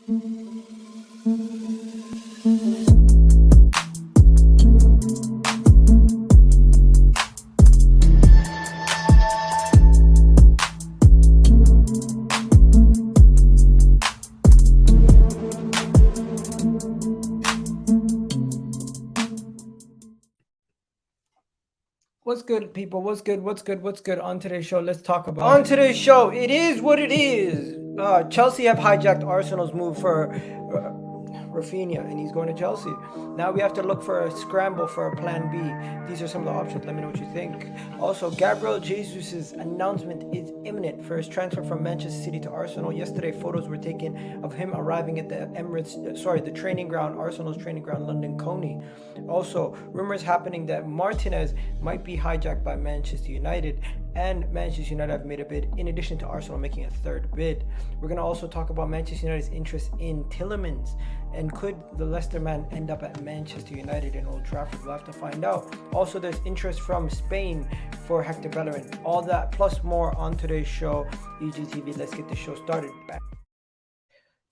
What's good, people? What's good? On today's show, let's talk about on today's show, it is what it is. Chelsea have hijacked Arsenal's move for Raphinha, and he's going to Chelsea. Now we have to look for a scramble for a plan B. These are some of the options. Let me know what you think. Also, Gabriel Jesus' announcement is imminent for his transfer from Manchester City to Arsenal. Yesterday, photos were taken of him arriving at the training ground, Arsenal's training ground, London Coney. Also, rumors happening that Martinez might be hijacked by Manchester United, and Manchester United have made a bid in addition to Arsenal making a third bid. We're going to also talk about Manchester United's interest in Tielemans, and could the Leicester man end up at Manchester United in Old Trafford? We'll have to find out. Also, there's interest from Spain for Hector Bellerin. All that plus more on today's show. EGTV, let's get the show started. Back.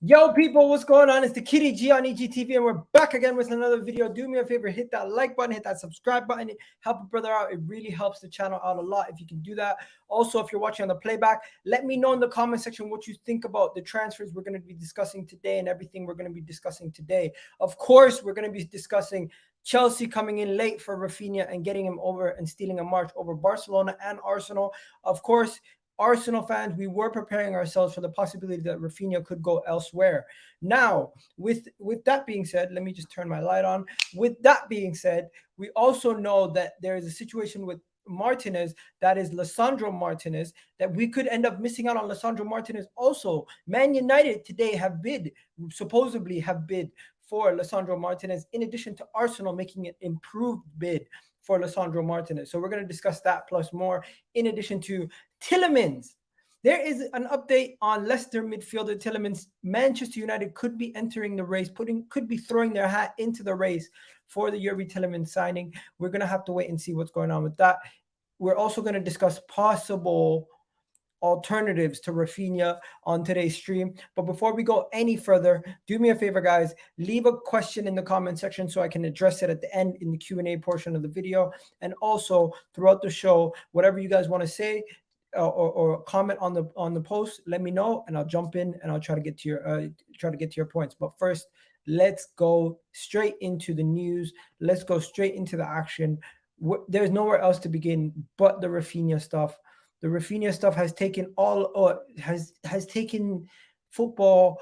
Yo, people, what's going on? It's the Kitty G on EGTV, and we're back again with another video. Do me a favor, hit that like button, hit that subscribe button. Help a brother out. It really helps the channel out a lot if you can do that. Also, if you're watching on the playback, let me know in the comment section what you think about the transfers we're going to be discussing today and everything we're going to be discussing today. Of course, we're going to be discussing Chelsea coming in late for Raphinha and getting him over and stealing a march over Barcelona and Arsenal. Of course, Arsenal fans, we were preparing ourselves for the possibility that Raphinha could go elsewhere. Now, with that being said, let me just turn my light on. With that being said, we also know that there is a situation with Martinez, that is Lisandro Martinez, that we could end up missing out on Lisandro Martinez. Also, Man United today supposedly have bid for Lisandro Martinez, in addition to Arsenal making an improved bid for Lisandro Martinez. So we're going to discuss that plus more, in addition to Tielemans. There is an update on Leicester midfielder Tielemans. Manchester United could be entering the race, could be throwing their hat into the race for the Utd Tielemans signing. We're going to have to wait and see what's going on with that. We're also going to discuss possible alternatives to Raphinha on today's stream. But before we go any further, do me a favor, guys, leave a question in the comment section so I can address it at the end in the Q&A portion of the video. And also throughout the show, whatever you guys want to say or comment on the post, let me know and I'll jump in and I'll try to get to your points. But first, let's go straight into the news. Let's go straight into the action. There's nowhere else to begin but the Raphinha stuff. The Raphinha stuff has taken has taken football,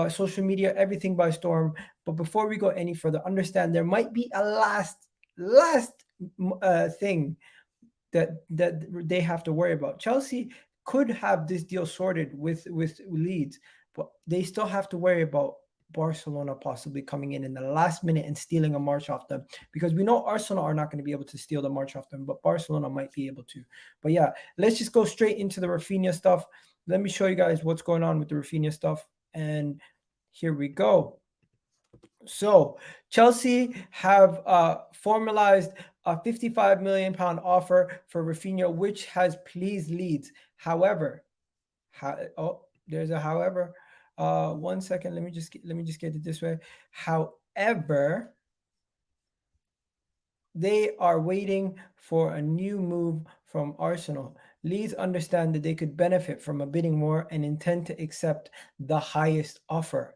social media, everything by storm. But before we go any further, understand there might be a last thing that they have to worry about. Chelsea could have this deal sorted with Leeds, but they still have to worry about Barcelona possibly coming in the last minute and stealing a march off them, because we know Arsenal are not going to be able to steal the march off them, but Barcelona might be able to. But yeah, let's just go straight into the Raphinha stuff. Let me show you guys what's going on with the Raphinha stuff, and here we go. So Chelsea have formalized a £55 million offer for Raphinha, which has pleased Leeds. However, there's a however. 1 second. Let me just get it this way. However, they are waiting for a new move from Arsenal. Leeds understand that they could benefit from a bidding war and intend to accept the highest offer.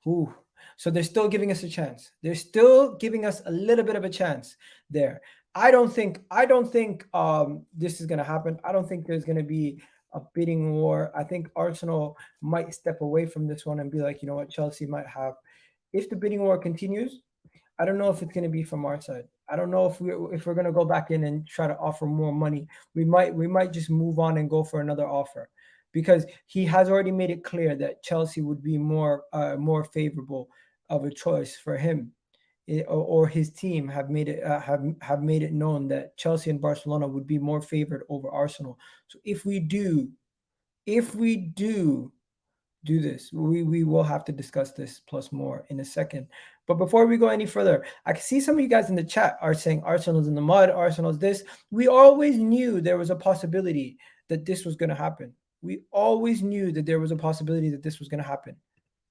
Ooh. So they're still giving us a chance. They're still giving us a little bit of a chance there. I don't think this is going to happen. I don't think there's going to be a bidding war. I think Arsenal might step away from this one and be like, you know what, Chelsea might have. If the bidding war continues, I don't know if it's going to be from our side. I don't know if we're going to go back in and try to offer more money. We might just move on and go for another offer, because he has already made it clear that Chelsea would be more favorable of a choice for him, or his team have made it known that Chelsea and Barcelona would be more favored over Arsenal. So if we do this, we will have to discuss this plus more in a second. But before we go any further, I can see some of you guys in the chat are saying Arsenal's in the mud, Arsenal's this. We always knew there was a possibility that this was going to happen. We always knew that there was a possibility that this was going to happen.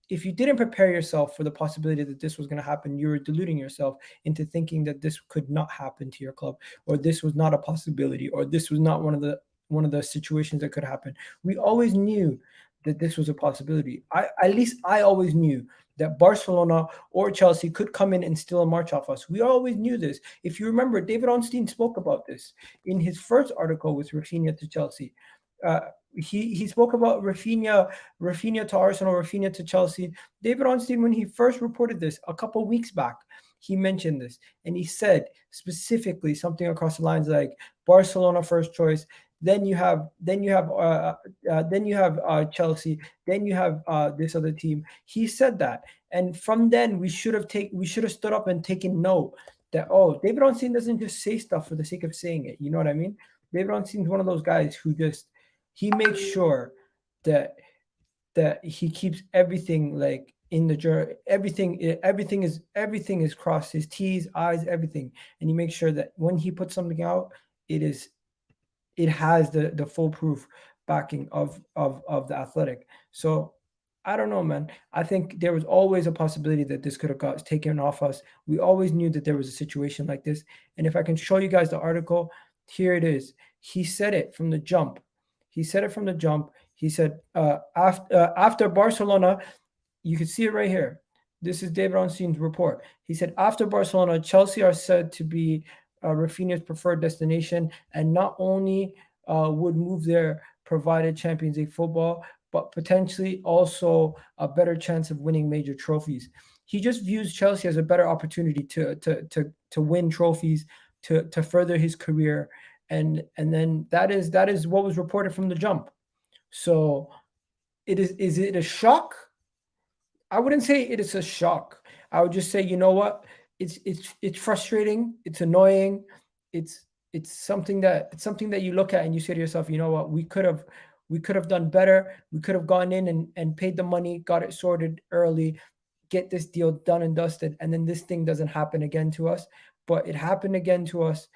if you didn't prepare yourself for the possibility that this was going to happen, you were deluding yourself into thinking that this could not happen to your club, or this was not a possibility, or this was not one of the situations that could happen. We always knew that this was a possibility. At least I always knew that Barcelona or Chelsea could come in and steal a march off us. We always knew this. If you remember, David Ornstein spoke about this in his first article with Raphinha to Chelsea. He spoke about Raphinha to Arsenal, Raphinha to Chelsea. David Ornstein, when he first reported this a couple weeks back, he mentioned this, and he said specifically something across the lines like Barcelona first choice. Then you have Chelsea. Then you have this other team. He said that, and from then we should have stood up and taken note that David Ornstein doesn't just say stuff for the sake of saying it. You know what I mean? David Ornstein's one of those guys who he makes sure that he keeps everything like in the journal. Everything is crossed, his T's, I's, everything, and he makes sure that when he puts something out, it has the foolproof backing of the Athletic. So I don't know, man. I think there was always a possibility that this could have got taken off us. We always knew that there was a situation like this. And if I can show you guys the article, here it is. He said it from the jump. He said after Barcelona, you can see it right here. This is David Ornstein's report. He said after Barcelona, Chelsea are said to be Raphinha's preferred destination, and not only would move there provided Champions League football, but potentially also a better chance of winning major trophies. He just views Chelsea as a better opportunity to win trophies, to further his career, and then that is what was reported from the jump. So is it a shock? I wouldn't say it is a shock. I would just say, you know what? It's frustrating. It's annoying. It's something that you look at and you say to yourself, you know what? We could have done better. We could have gone in and paid the money, got it sorted early, get this deal done and dusted, and then this thing doesn't happen again to us. But it happened again to us.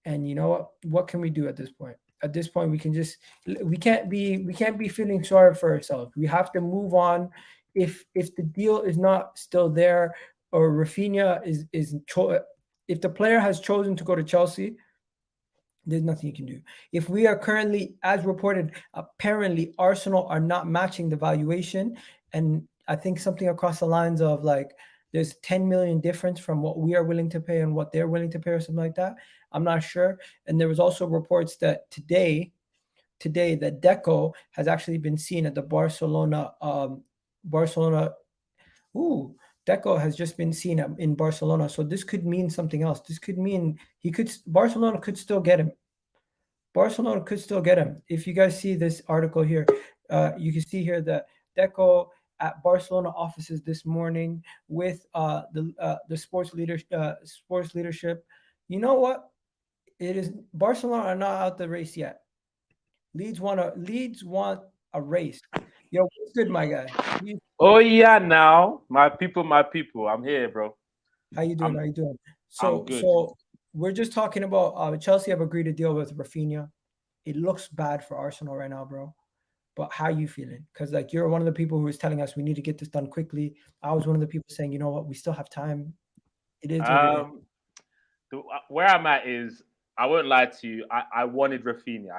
And you know what? What can we do at this point? At this point, we can't be feeling sorry for ourselves. We have to move on. If the deal is not still there, or Raphinha if the player has chosen to go to Chelsea, there's nothing you can do. If we are currently, as reported, apparently Arsenal are not matching the valuation, and I think something across the lines of like there's 10 million difference from what we are willing to pay and what they're willing to pay, or something like that. I'm not sure. And there was also reports that today that Deco has actually been seen at the Barcelona. Deco has just been seen in Barcelona. So this could mean something else. This could mean Barcelona could still get him. Barcelona could still get him. If you guys see this article here, you can see here that Deco at Barcelona offices this morning with the sports leadership. You know what? It is Barcelona are not out the race yet. Leeds want a race. Yo, what's good, my guy? Oh yeah, now my people, I'm here, bro. How you doing? So we're just talking about Chelsea have agreed to deal with Raphinha. It looks bad for Arsenal right now, bro. But how you feeling? Because like you're one of the people who is telling us we need to get this done quickly. I was one of the people saying, you know what, we still have time. It is what it is. Where I'm at is, I won't lie to you. I wanted Raphinha.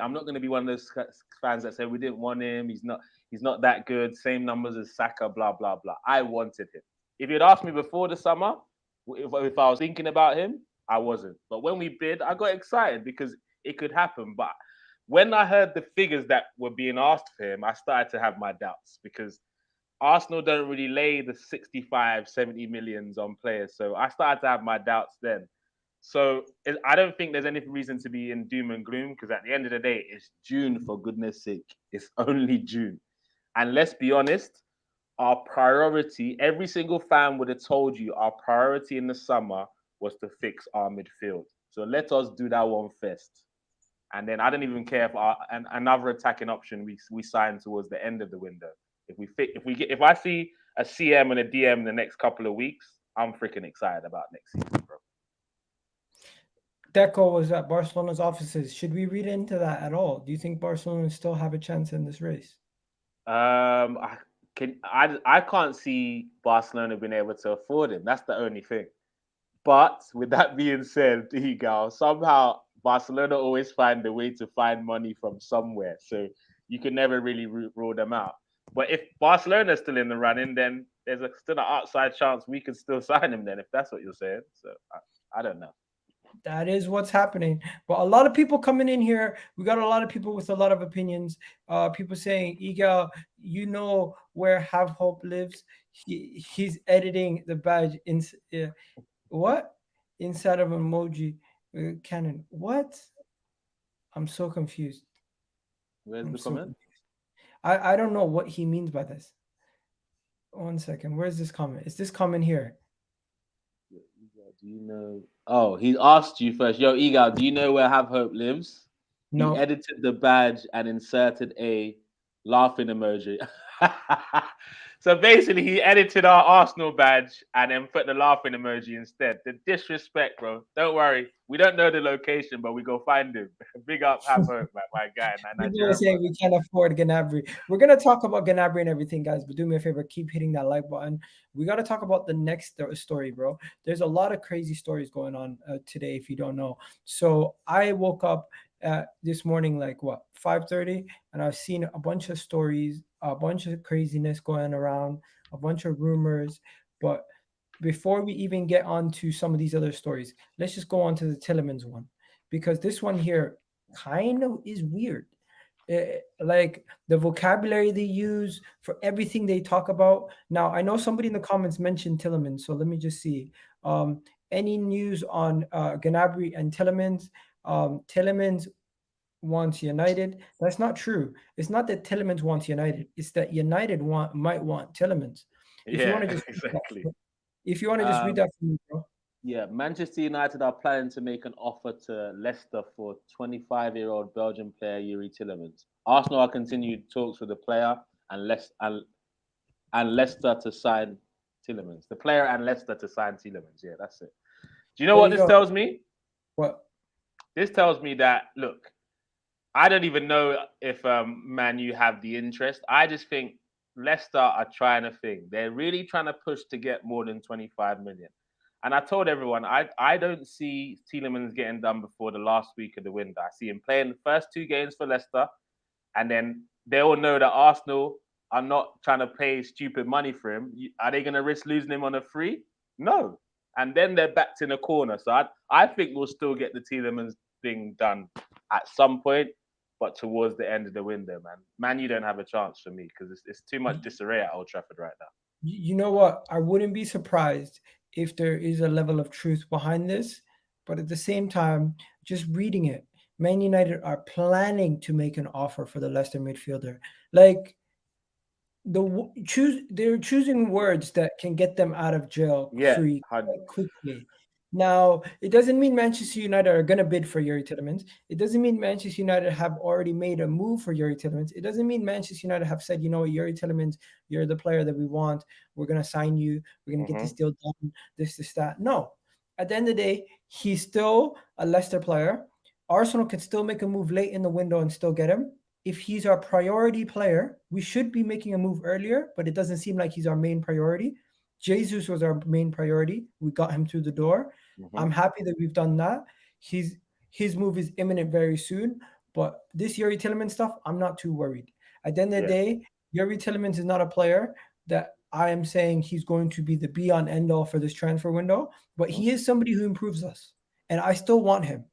I'm not going to be one of those fans that say we didn't want him. He's not that good. Same numbers as Saka. Blah blah blah. I wanted him. If you'd asked me before the summer, if I was thinking about him, I wasn't. But when we bid, I got excited because it could happen. But when I heard the figures that were being asked for him, I started to have my doubts because Arsenal don't really lay the 65, 70 millions on players. So I started to have my doubts then. So I don't think there's any reason to be in doom and gloom because at the end of the day, it's June, for goodness sake. It's only June. And let's be honest, our priority, every single fan would have told you our priority in the summer was to fix our midfield. So let us do that one first. And then I don't even care if another attacking option we sign towards the end of the window. If I see a CM and a DM in the next couple of weeks, I'm freaking excited about next season, bro. Deco was at Barcelona's offices. Should we read into that at all? Do you think Barcelona still have a chance in this race? I can't see Barcelona being able to afford him. That's the only thing. But with that being said, Egal, somehow Barcelona always find a way to find money from somewhere. So you can never really rule them out. But if Barcelona's still in the running, then there's still an outside chance we could still sign him then, if that's what you're saying. So I don't know. That is what's happening. But a lot of people coming in here. We got a lot of people with a lot of opinions. People saying, Iga, you know where Have Hope lives. He's editing the badge in what? Inside of emoji cannon. What? I'm so confused. Where's I'm the so comment? confused. I don't know what he means by this. 1 second. Where's this comment? Is this comment here? Do you know? Oh, he asked you first. Yo, Egal, do you know where Have Hope lives? He No. edited the badge and inserted a laughing emoji. So basically, he edited our Arsenal badge and then put the laughing emoji instead. The disrespect, bro. Don't worry. We don't know the location, but we go find him. Big up, Have Hope, man, my guy. People are saying we can't afford Gnabry. We're gonna talk about Gnabry and everything, guys. But do me a favor, keep hitting that like button. We got to talk about the next story, bro. There's a lot of crazy stories going on today. If you don't know, so I woke up this morning like what 5:30, and I've seen a bunch of stories, a bunch of craziness going around, a bunch of rumors. But before we even get on to some of these other stories, let's just go on to the Tielemans one, because this one here kind of is weird. Like the vocabulary they use for everything they talk about. Now, I know somebody in the comments mentioned Tielemans, so let me just see. Any news on Gnabry and Tielemans? Tielemans wants United. That's not true. It's not that Tielemans wants United. It's that United might want Tielemans. If you want to Yeah, just exactly. if you want to just read that for me, bro. Yeah, Manchester United are planning to make an offer to Leicester for 25-year-old Belgian player Yuri Tielemans. Arsenal are continued talks with the player and Leicester to sign Tielemans. The player and Leicester to sign Tielemans. Yeah, that's it. Do you know There what you this go. tells me? What? This tells me that, look, I don't even know if Man U have the interest. I just think Leicester are trying to think. They're really trying to push to get more than 25 million. And I told everyone, I don't see Tielemans getting done before the last week of the window. I see him playing the first 2 games for Leicester, and then they all know that Arsenal are not trying to pay stupid money for him. Are they going to risk losing him on a free? No. And then they're backed in a corner. So I think we'll still get the Tielemans thing done at some point, but towards the end of the window, man, you don't have a chance for me because it's too much disarray at Old Trafford right now. You know what? I wouldn't be surprised if there is a level of truth behind this, but at the same time, just reading it, Man United are planning to make an offer for the Leicester midfielder. Like they're choosing words that can get them out of jail free quickly. Now, it doesn't mean Manchester United are going to bid for Yuri Tielemans. It doesn't mean Manchester United have already made a move for Yuri Tielemans. It doesn't mean Manchester United have said, you know what, Yuri Tielemans, you're the player that we want. We're going to sign you. We're going to get this deal done, this, that. No. At the end of the day, he's still a Leicester player. Arsenal can still make a move late in the window and still get him. If he's our priority player, we should be making a move earlier, but it doesn't seem like he's our main priority. Jesus was our main priority. We got him through the door. I'm happy that we've done that. His move is imminent very soon, but this Yuri Tielemans stuff, I'm not too worried. At the end of the day, Yuri Tielemans is not a player that I am saying he's going to be the be-on end-all for this transfer window, but he is somebody who improves us, and I still want him.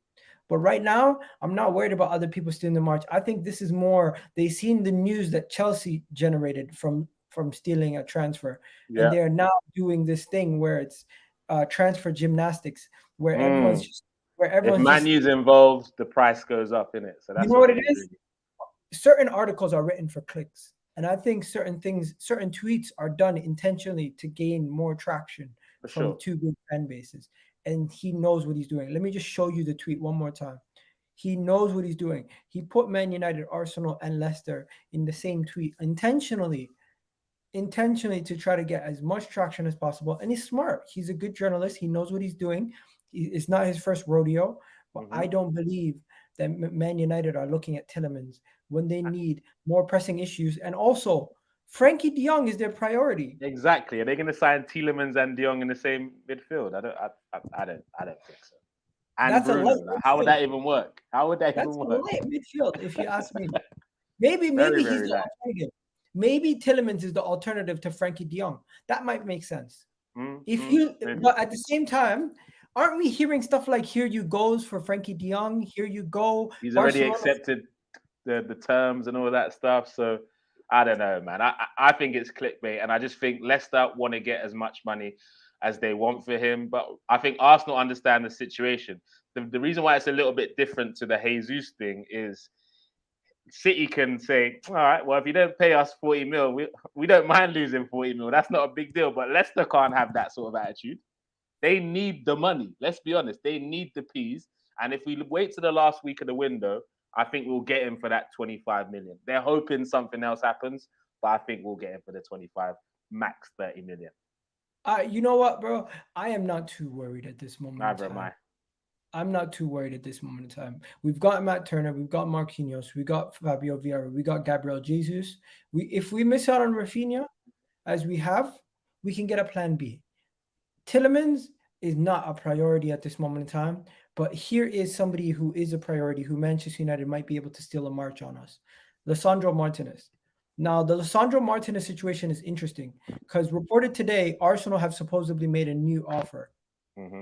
But right now, I'm not worried about other people stealing the march. I think this is more, they've seen the news that Chelsea generated from stealing a transfer. And they are now doing this thing where it's transfer gymnastics, where everyone's just, if Man U's involved, the price goes up, innit? So that's what it is. Certain articles are written for clicks. And I think certain tweets are done intentionally to gain more traction from two big fan bases. And he knows what he's doing. Let me just show you the tweet one more time. He knows what he's doing. He put Man United, Arsenal, and Leicester in the same tweet intentionally to try to get as much traction as possible. And he's smart. He's a good journalist. He knows what he's doing. It's not his first rodeo. But I don't believe that Man United are looking at Tielemans when they need more pressing issues. And also, Frankie de Jong is their priority. Exactly. Are they going to sign Tielemans and De Jong in the same midfield? I don't think so. And That's a Bruno, light like, how would midfield. that even work? How would that That's even a work? light midfield, if you ask me. Maybe Very, he's very the light. alternative. Maybe Tielemans is the alternative to Frankie de Jong. That might make sense. But at the same time, aren't we hearing stuff like "here you goes" for Frankie de Jong? Here you go. He's already Barcelona. accepted the terms and all that stuff. So I don't know, man. I think it's clickbait, and I just think Leicester want to get as much money as they want for him. But I think Arsenal understand the situation. The reason why it's a little bit different to the Jesus thing is City can say, all right, well, if you don't pay us 40 mil, we don't mind losing 40 mil. That's not a big deal. But Leicester can't have that sort of attitude. They need the money. Let's be honest. They need the P's. And if we wait to the last week of the window, I think we'll get him for that 25 million. They're hoping something else happens, but I think we'll get him for the 25, max 30 million. You know what, bro? I am not too worried at this moment. Neither am I. I'm not too worried at this moment in time. We've got Matt Turner, we've got Marquinhos, we got Fabio Vieira, we got Gabriel Jesus. If we miss out on Raphinha, as we have, we can get a plan B. Tielemans is not a priority at this moment in time, but here is somebody who is a priority, who Manchester United might be able to steal a march on us. Lisandro Martinez. Now, the Lisandro Martinez situation is interesting because reported today, Arsenal have supposedly made a new offer.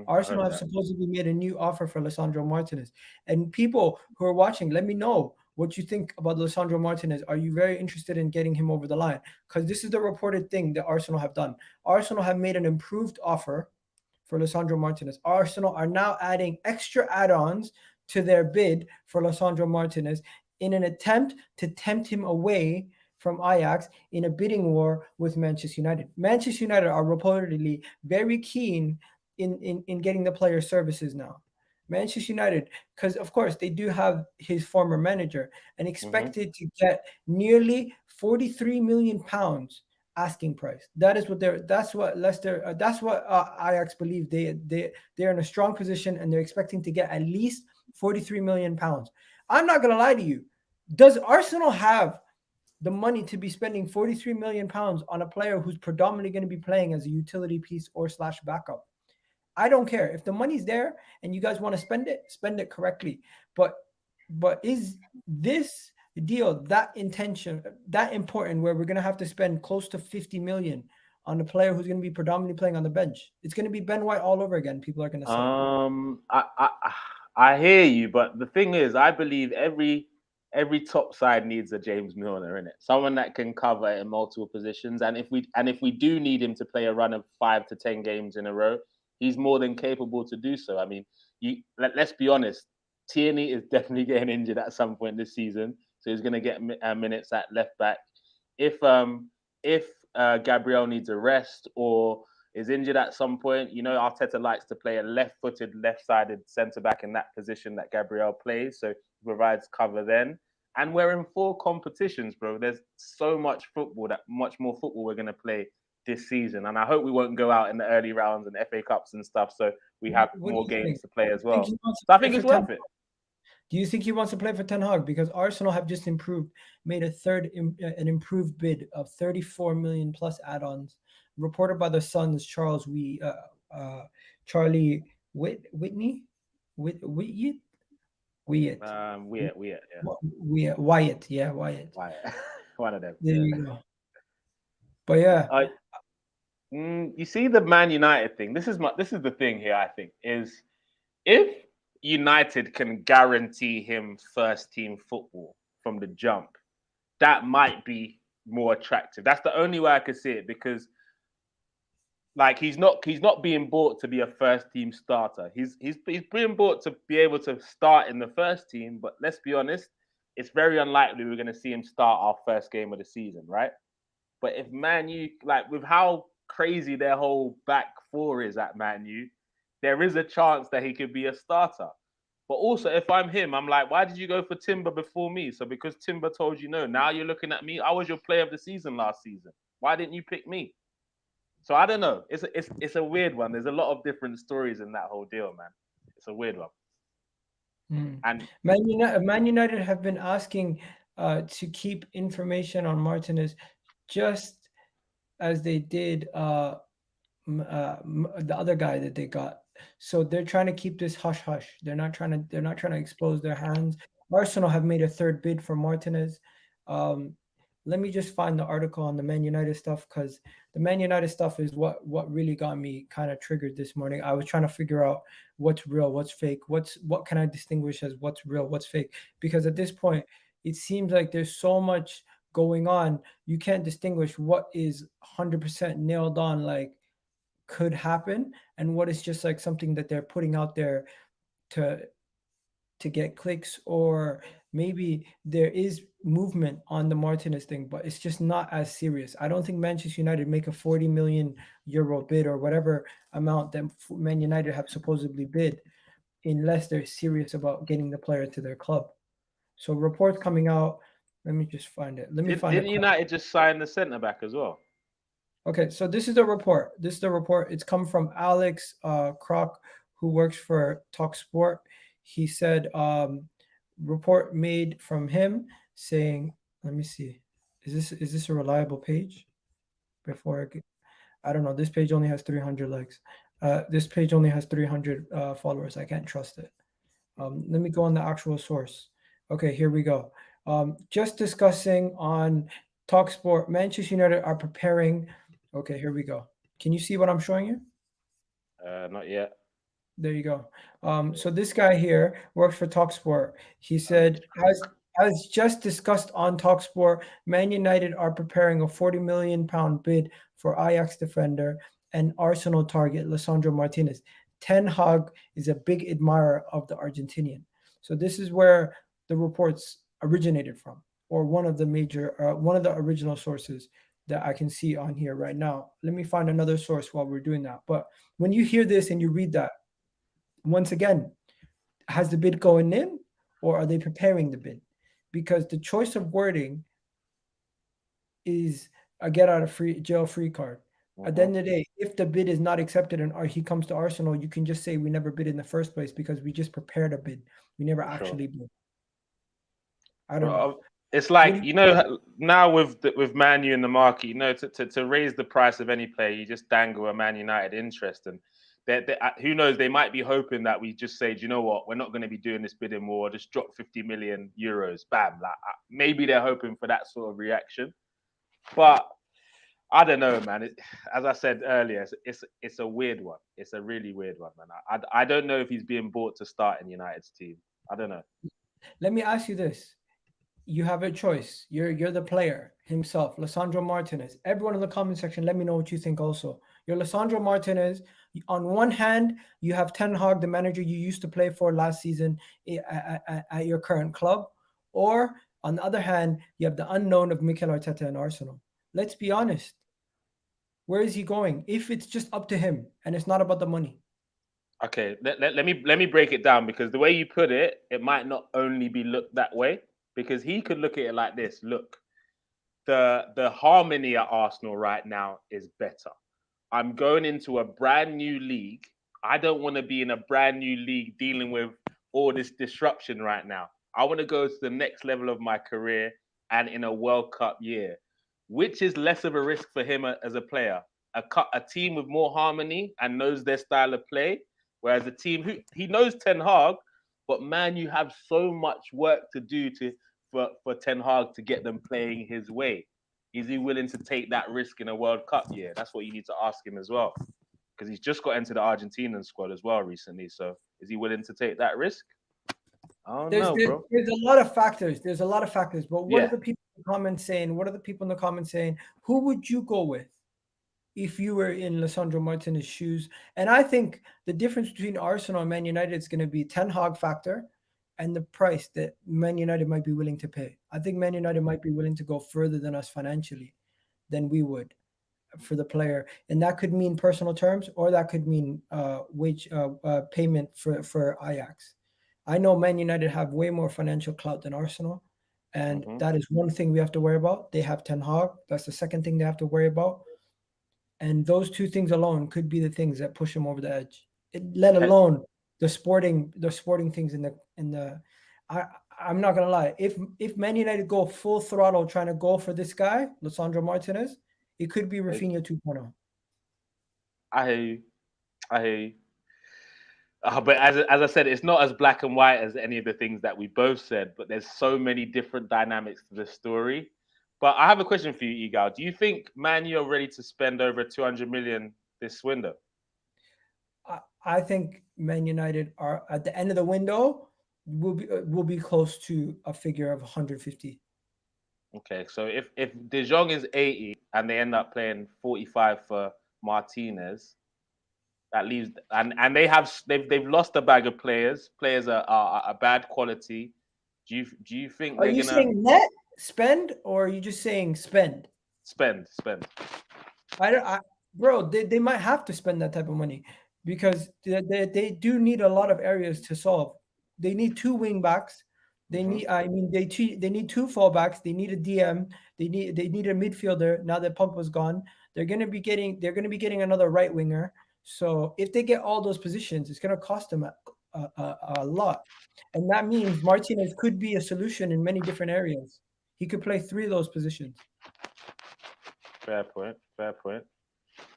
Arsenal have supposedly made a new offer for Lisandro Martinez. And people who are watching, let me know what you think about Lisandro Martinez. Are you very interested in getting him over the line? Because this is the reported thing that Arsenal have done. Arsenal have made an improved offer for Lisandro Martinez. Arsenal are now adding extra add-ons to their bid for Lisandro Martinez in an attempt to tempt him away from Ajax in a bidding war with Manchester United. Manchester United are reportedly very keen in getting the player's services now. Manchester United, because of course they do have his former manager, and expected to get nearly 43 million pounds asking price. That's what Leicester, that's what Ajax believe. They're in a strong position, and they're expecting to get at least 43 million pounds. I'm not gonna lie to you. Does Arsenal have the money to be spending 43 million pounds on a player who's predominantly going to be playing as a utility piece or / backup? I don't care. If the money's there and you guys want to spend it correctly. But is this deal that important where we're going to have to spend close to 50 million on a player who's going to be predominantly playing on the bench? It's going to be Ben White all over again. People are going to say. I hear you, but the thing is, I believe every top side needs a James Milner in it, someone that can cover in multiple positions. And if we do need him to play a run of 5 to 10 games in a row, he's more than capable to do so. I mean, let's be honest. Tierney is definitely getting injured at some point this season, so he's going to get minutes at left back. If Gabriel needs a rest or is injured at some point, Arteta likes to play a left-footed, left-sided centre-back in that position that Gabriel plays, so he provides cover then. And we're in 4 competitions, bro. There's so much football, much more football we're going to play this season. And I hope we won't go out in the early rounds and FA Cups and stuff, so we have more games to play as well. So I think it's worth it. Do you think he wants to play for Ten Hag? Because Arsenal have just made an improved bid of 34 million plus add-ons. Reported by the Sun's Charlie Whitney, Wyatt. Wyatt. One of them. There you go. But yeah, you see the Man United thing. This is the thing here. I think is if United can guarantee him first team football from the jump, that might be more attractive. That's the only way I could see it, because like he's not being bought to be a first team starter. He's being bought to be able to start in the first team. But let's be honest, it's very unlikely we're going to see him start our first game of the season, right? But if Man U, like with how crazy their whole back 4 is at Man U, there is a chance that he could be a starter. But also, if I'm him, I'm like, why did you go for Timber before me? So because Timber told you no, now you're looking at me. I was your player of the season last season. Why didn't you pick me? So I don't know. It's a weird one. There's a lot of different stories in that whole deal, man. It's a weird one. And Man United have been asking to keep information on Martinez just as they did the other guy that they got. So they're trying to keep this hush hush. They're not trying to expose their hands. Arsenal have made a third bid for Martinez. Um, Let me just find the article on the Man United stuff, because the Man United stuff is what really got me kind of triggered this morning. I was trying to figure out what's real, what's fake, what can I distinguish as what's real, what's fake, because at this point it seems like there's so much going on, you can't distinguish what is 100% nailed on, like could happen, and what is just like something that they're putting out there to get clicks, or maybe there is movement on the Martinez thing, but it's just not as serious. I don't think Manchester United make a 40 million euro bid or whatever amount that Man United have supposedly bid unless they're serious about getting the player to their club. So reports coming out. Let me just find it. Didn't United just sign the centre back as well? Okay, so this is the report. It's come from Alex Kroc, who works for TalkSport. He said, report made from him saying, let me see, is this a reliable page? I don't know. This page only has 300 likes. This page only has 300 followers. I can't trust it. Let me go on the actual source. Okay, here we go. Just discussing on TalkSport, Manchester United are preparing. Okay, here we go. Can you see what I'm showing you? Not yet. There you go. So this guy here works for TalkSport. He said, as just discussed on TalkSport, Man United are preparing a £40 million bid for Ajax defender and Arsenal target Lisandro Martinez. Ten Hag is a big admirer of the Argentinian. So this is where the reports originated from, or one of the original sources that I can see on here right now. Let me find another source while we're doing that. But when you hear this and you read that, once again, has the bid going in, or are they preparing the bid? Because the choice of wording is a get out of jail free card. At the end of the day, if the bid is not accepted and he comes to Arsenal, you can just say we never bid in the first place because we just prepared a bid. We never actually bid. I don't know. It's like, now with Man U in the market, to raise the price of any player, you just dangle a Man United interest, and who knows, they might be hoping that we just say, do you know what, we're not going to be doing this bidding war, just drop 50 million euros, bam. Like, maybe they're hoping for that sort of reaction, but I don't know, man. As I said earlier, it's a weird one. It's a really weird one, man. I don't know if he's being bought to start in United's team. I don't know. Let me ask you this. You have a choice. You're the player himself, Lisandro Martinez. Everyone in the comment section, let me know what you think also. You're Lisandro Martinez. On one hand, you have Ten Hag, the manager you used to play for last season at your current club. Or on the other hand, you have the unknown of Mikel Arteta and Arsenal. Let's be honest. Where is he going? If it's just up to him and it's not about the money. Okay, let me break it down, because the way you put it, it might not only be looked that way, because he could look at it like this. Look, the harmony at Arsenal right now is better. I'm going into a brand new league. I don't want to be in a brand new league dealing with all this disruption right now. I want to go to the next level of my career and in a World Cup year. Which is less of a risk for him as a player? A team with more harmony and knows their style of play, whereas a team who he knows Ten Hag, but man, you have so much work to do for Ten Hag to get them playing his way. Is he willing to take that risk in a World Cup year? That's what you need to ask him as well, because he's just got into the Argentinian squad as well recently. So is he willing to take that risk? I don't know, bro. There's a lot of factors. But what are the people in the comments saying? What are the people in the comments saying? Who would you go with if you were in Lisandro Martinez's shoes? And I think the difference between Arsenal and Man United is going to be Ten Hag factor and the price that Man United might be willing to pay. I think Man United might be willing to go further than us financially than we would for the player. And that could mean personal terms, or that could mean wage payment for Ajax. I know Man United have way more financial clout than Arsenal, and that is one thing we have to worry about. They have Ten Hag. That's the second thing they have to worry about. And those two things alone could be the things that push them over the edge. Let alone the sporting things in the. I'm not gonna lie. If Man United go full throttle trying to go for this guy, Lisandro Martinez, it could be Raphinha 2.0. I hear you. I hear you. But as I said, it's not as black and white as any of the things that we both said. But there's so many different dynamics to the story. But I have a question for you, Igal. Do you think Man U are ready to spend over 200 million this window? I think Man United are at the end of the window. Will be close to a figure of 150. Okay, so if De Jong is 80 and they end up playing 45 for Martinez, that leaves and they've lost a bag of players. Players are bad quality. Do you think Are they're you gonna saying net spend or are you just saying spend? spend? Bro, they might have to spend that type of money because they do need a lot of areas to solve. They need 2 wing backs. They need they need 2 fullbacks. They need a DM. They need a midfielder. Now that Pogba's gone, they're gonna be getting another right winger. So if they get all those positions, it's gonna cost them a lot, and that means Martinez could be a solution in many different areas. He could play 3 of those positions. Fair point.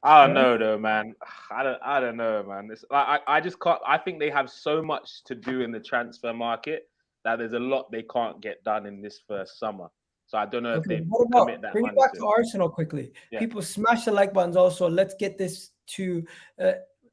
I don't Right? know though, man. I don't know, man. It's I just can't. I think they have so much to do in the transfer market that there's a lot they can't get done in this first summer. So I don't know if Okay, they what commit about that bring it money back to to it. Arsenal quickly? Yeah. People smash the like buttons also. Let's get this to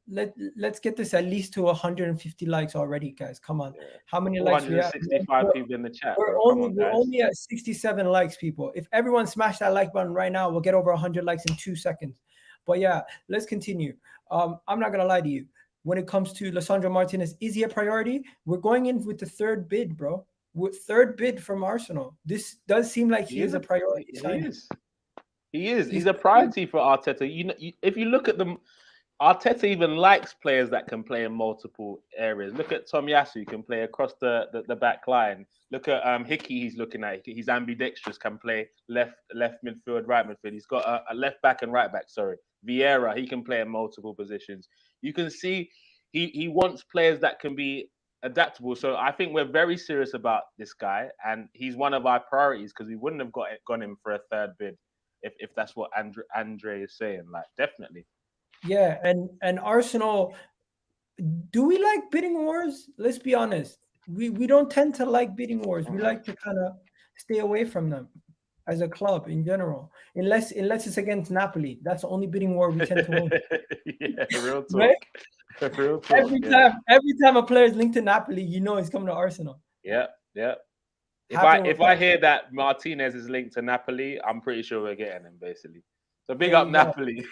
let's get this at least to 150 likes already, guys. Come on. Yeah. How many likes we have? 465 people in the chat, bro. Come on, We're guys. only at 67 likes, people. If everyone smash that like button right now, we'll get over 100 likes in 2 seconds. But yeah, let's continue. I'm not gonna lie to you. When it comes to Lisandro Martinez, is he a priority? We're going in with the 3rd bid, bro. With 3rd bid from Arsenal. This does seem like he is a priority signing. He is. He's a priority for Arteta. If you look at them, Arteta even likes players that can play in multiple areas. Look at Tomiyasu, who can play across the back line. Look at Hickey, he's looking at. He's ambidextrous, can play left midfield, right midfield. He's got a left back and right back, sorry. Vieira, he can play in multiple positions. You can see he wants players that can be adaptable. So I think we're very serious about this guy, and he's one of our priorities because we wouldn't have gone him for a 3rd bid if that's what Andre is saying. Like, definitely. Yeah, and Arsenal, do we like bidding wars? Let's be honest. We don't tend to like bidding wars. We like to kind of stay away from them as a club in general, unless it's against Napoli. That's the only bidding war we tend to win. Yeah, real talk. Right? Real talk. Every time a player is linked to Napoli, you know he's coming to Arsenal. Yeah. If I hear that Martinez is linked to Napoli, I'm pretty sure we're getting him, basically. So big up Napoli.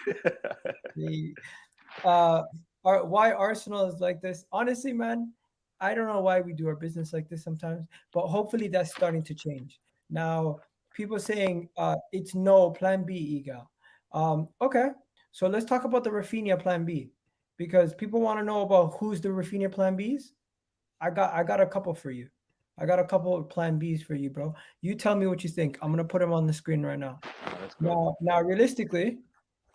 Why Arsenal is like this? Honestly, man, I don't know why we do our business like this sometimes, but hopefully that's starting to change. Now, people saying it's no plan B, Iga. Okay, so let's talk about the Raphinha plan B, because people want to know about who's the Raphinha plan Bs. I got a couple for you. I got a couple of plan Bs for you, bro. You tell me what you think. I'm gonna put them on the screen right now. Now, realistically,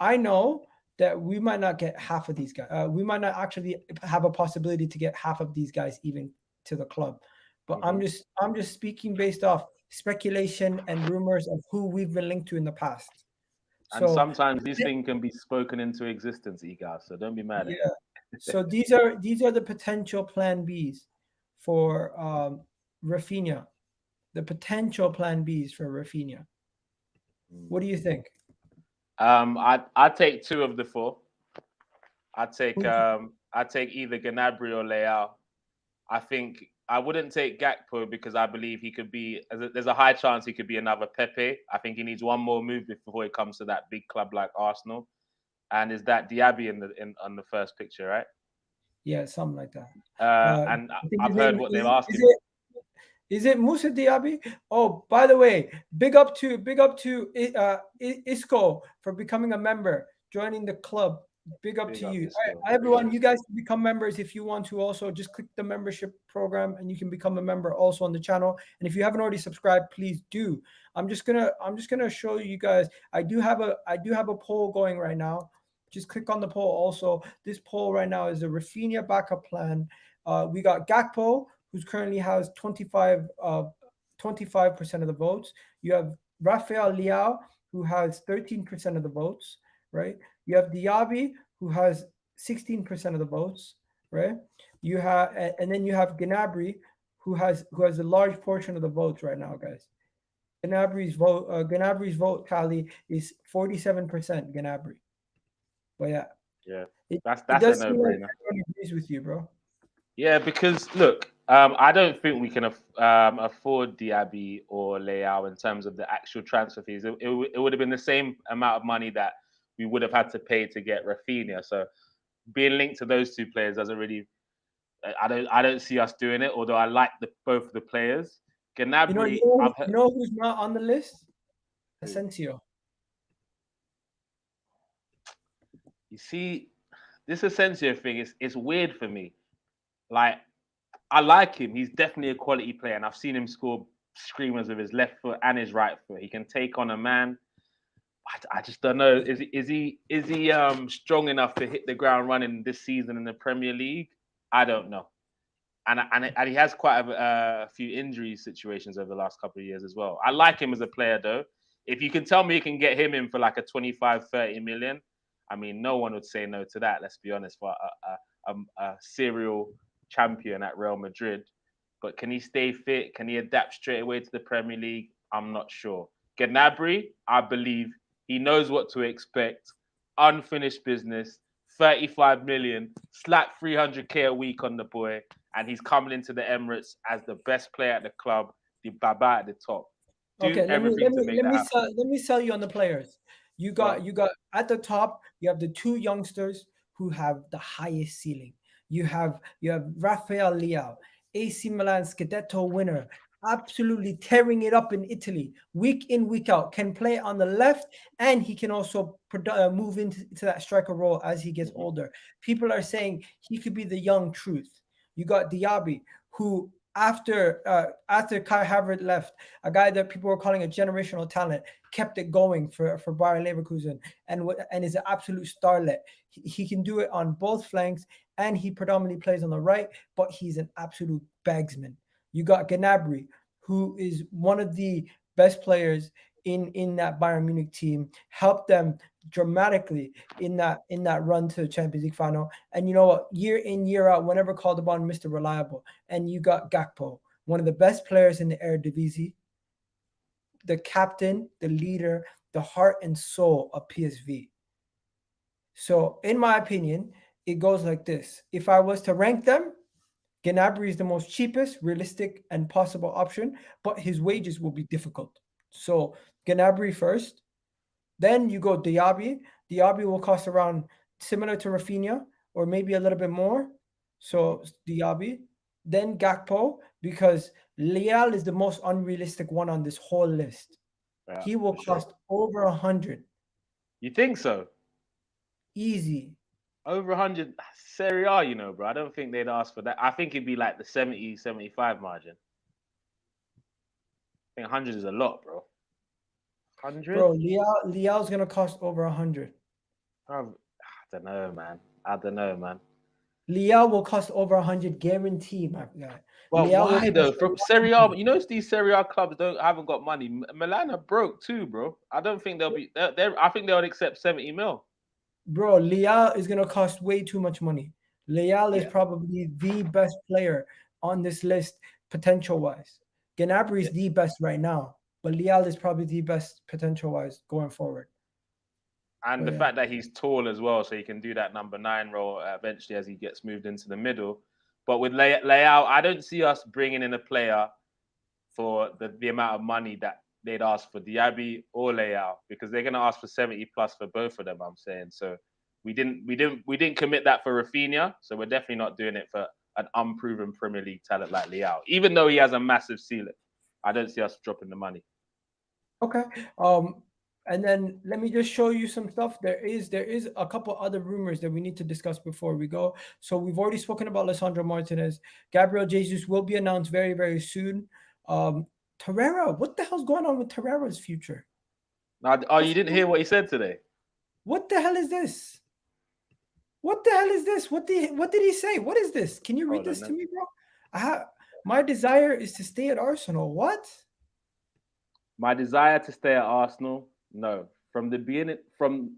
I know that we might not get half of these guys. We might not actually have a possibility to get half of these guys even to the club. But I'm just speaking based off speculation and rumors of who we've been linked to in the past. And sometimes these things can be spoken into existence, Iga. So don't be mad. Yeah. So these are the potential plan Bs for Raphinha. The potential plan Bs for Raphinha. What do you think? I'd take 2 of the 4. I'd take either Gnabry or Leão. I think I wouldn't take Gakpo because I believe he could be. There's a high chance he could be another Pepe. I think he needs one more move before he comes to that big club like Arsenal. And is that Diaby on the first picture, right? Yeah, something like that. And I've heard what they've asked him. Is it Moussa Diaby? Oh, by the way, big up to Isco for becoming a member, joining the club. Big up to you. Everyone, you guys can become members if you want to. Also, just click the membership program and you can become a member also on the channel. And if you haven't already subscribed, please do. I'm just gonna show you guys. I do have a poll going right now. Just click on the poll also. This poll right now is a Raphinha backup plan. We got Gakpo, who currently has 25% of the votes. You have Rafael Leão, who has 13% of the votes, right? You have Diaby, who has 16% of the votes, right? You have, and then you have Gnabry, who has a large portion of the votes right now, guys. Gnabry's vote tally is 47% Gnabry. But yeah, Yeah, it, that's it a does seem like no-brainer. everyone agrees with you, bro. Yeah, because look, I don't think we can afford Diaby or Leao in terms of the actual transfer fees. It would have been the same amount of money that we would have had to pay to get Raphinha. So being linked to those two players doesn't really. I don't see us doing it. Although I like both of the players. You know, you Gnabry, know, I've you heard. know who's not on the list? Who? Asensio. You see, this Asensio thing is weird for me. Like I like him. He's definitely a quality player, and I've seen him score screamers with his left foot and his right foot. He can take on a man. I just don't know. Is he strong enough to hit the ground running this season in the Premier League? I don't know. And he has quite a few injury situations over the last couple of years as well. I like him as a player though. If you can tell me you can get him in for like a 25, 30 million, I mean, no one would say no to that. Let's be honest, for a serial champion at Real Madrid. But can he stay fit? Can he adapt straight away to the Premier League? I'm not sure. Gnabry, I believe he knows what to expect. Unfinished business, 35 million, slap 300k a week on the boy, and he's coming into the Emirates as the best player at the club, the Baba at the top. Do Okay, let me everything let to me make let that me happen. sell let me sell you on the players. You Go on. got you got at the top, you have the two youngsters who have the highest ceiling. You have Rafael Leão, AC Milan Scudetto winner, absolutely tearing it up in Italy, week in, week out, can play on the left, and he can also move into that striker role as he gets Mhm. older. People are saying he could be the young truth. You got Diaby, who after Kai Havertz left, a guy that people were calling a generational talent, kept it going for Bayer Leverkusen and is an absolute starlet. He can do it on both flanks, and he predominantly plays on the right, but he's an absolute bagsman. You got Gnabry, who is one of the best players in that Bayern Munich team, helped them dramatically in that run to the Champions League final. And you know what? Year in, year out, whenever called upon, Mr. Reliable. And you got Gakpo, one of the best players in the Eredivisie, the captain, the leader, the heart and soul of PSV. So, in my opinion, it goes like this. If I was to rank them, Gnabry is the most cheapest, realistic, and possible option, but his wages will be difficult. So, Gnabry first, then you go Diaby. Diaby will cost around similar to Raphinha or maybe a little bit more. So Diaby. Then Gakpo, because Leal is the most unrealistic one on this whole list. Yeah, He will for sure. cost over 100. You think so? Easy. Over 100 Serie A, bro. I don't think they'd ask for that. I think it'd be like the 70, 75 margin. I think 100 is a lot, bro. 100? Bro, Leal's gonna cost over 100. I don't know, man. I don't know, man. Leal will cost over 100 guarantee, my guy. But Leal will why though? cost over From Serie A, 100. these Serie A clubs haven't got money. Milan are broke too, bro. I don't think they'll be. I think they'll accept 70 mil. Bro, Leal is gonna cost way too much money. Leal is Yeah, probably the best player on this list, potential wise. Gnabry yeah. is the best right now, but Leal is probably the best potential wise going forward. And But the yeah, fact that he's tall as well, so he can do that number 9 role eventually as he gets moved into the middle. But with Leão, I don't see us bringing in a player for the amount of money that they'd ask for Diaby or Leão because they're going to ask for 70 plus for both of them. I'm saying so. We didn't commit that for Raphinha, so we're definitely not doing it for an unproven Premier League talent like Leão. Even though he has a massive ceiling, I don't see us dropping the money. okay. And then let me just show you some stuff. There is a couple other rumors that we need to discuss before we go. So we've already spoken about Lisandro Martinez. Gabriel Jesus will be announced very, very soon. Torreira, what the hell's going on with Torreira's future? Now, you didn't hear what he said today? What the hell is this? What the hell is this? What did he say? What is this? Can you read Hold this on. to me, bro? I have My desire is to stay at Arsenal. What? My desire to stay at Arsenal, no. From the beginning, so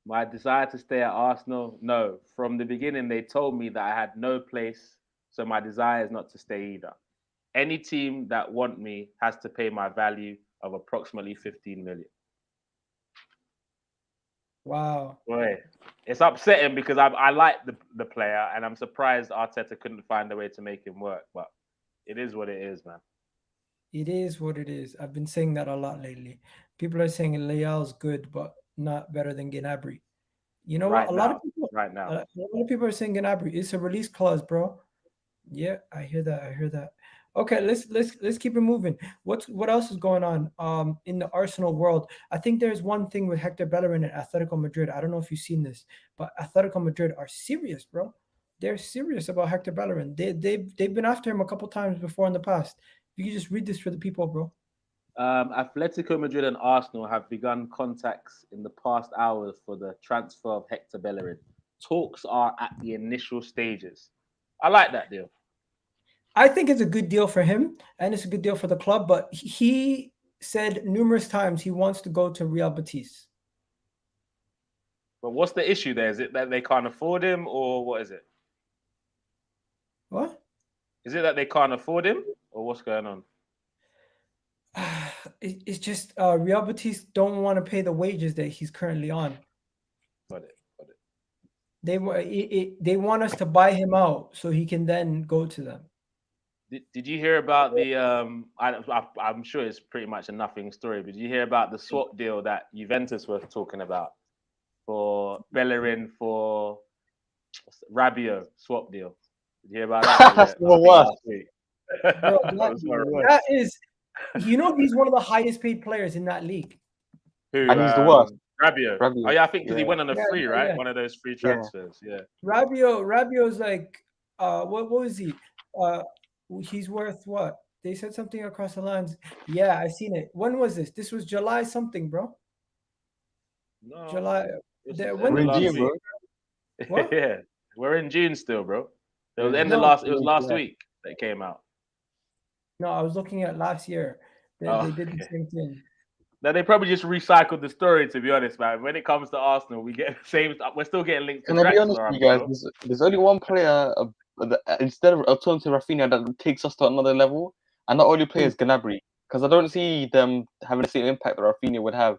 my desire to stay at Arsenal, no. From the beginning, they told me that I had no place, so my desire is not to stay either. Any team that want me has to pay my value of approximately 15 million. Wow. Boy, it's upsetting because I like the player and I'm surprised Arteta couldn't find a way to make him work. But it is what it is, man. It is what it is. I've been saying that a lot lately. People are saying Leão's good, but not better than Gnabry. You know what? Right now. A lot of people are saying Gnabry. It's a release clause, bro. Yeah, I hear that. I hear that. Okay, let's keep it moving. What else is going on in the Arsenal world? I think there's one thing with Hector Bellerin at Atletico Madrid. I don't know if you've seen this, but Atletico Madrid are serious, bro. They're serious about Hector Bellerin. They've been after him a couple times before in the past. You can just read this for the people, bro. Atletico Madrid and Arsenal have begun contacts in the past hours for the transfer of Hector Bellerin. Talks are at the initial stages. I like that deal. I think it's a good deal for him and it's a good deal for the club, but he said numerous times he wants to go to Real Betis. But what's the issue there? Is it that they can't afford him or what is it? What? Is it that they can't afford him or what's going on? It's just Real Betis don't want to pay the wages that he's currently on. Got it. They want us to buy him out so he can then go to them. Did you hear about the? I'm sure it's pretty much a nothing story. But did you hear about the swap deal that Juventus was talking about for Bellerin for Rabiot swap deal? Did you hear about that? That's the worst. Bro, that is, you know, he's one of the highest paid players in that league. Who? And he's the worst. Rabiot. Oh yeah, I think because he went on a free, right? Yeah. One of those free transfers. Yeah. Rabiot's like, what was he? He's worth what? They said something across the lines. Yeah, I seen it. When was this? This was July something, bro. No. July. We're in June, bro. What? Yeah, we're in June still, bro. It was It was last week that it came out. No, I was looking at last year. They did the same thing. Now they probably just recycled the story, to be honest, man. When it comes to Arsenal, we get the same. We're still getting linked. Can I be honest with you guys? There's only one player instead of alternative Raphinha that takes us to another level, and that only player is Gnabry, because I don't see them having the same impact that Raphinha would have.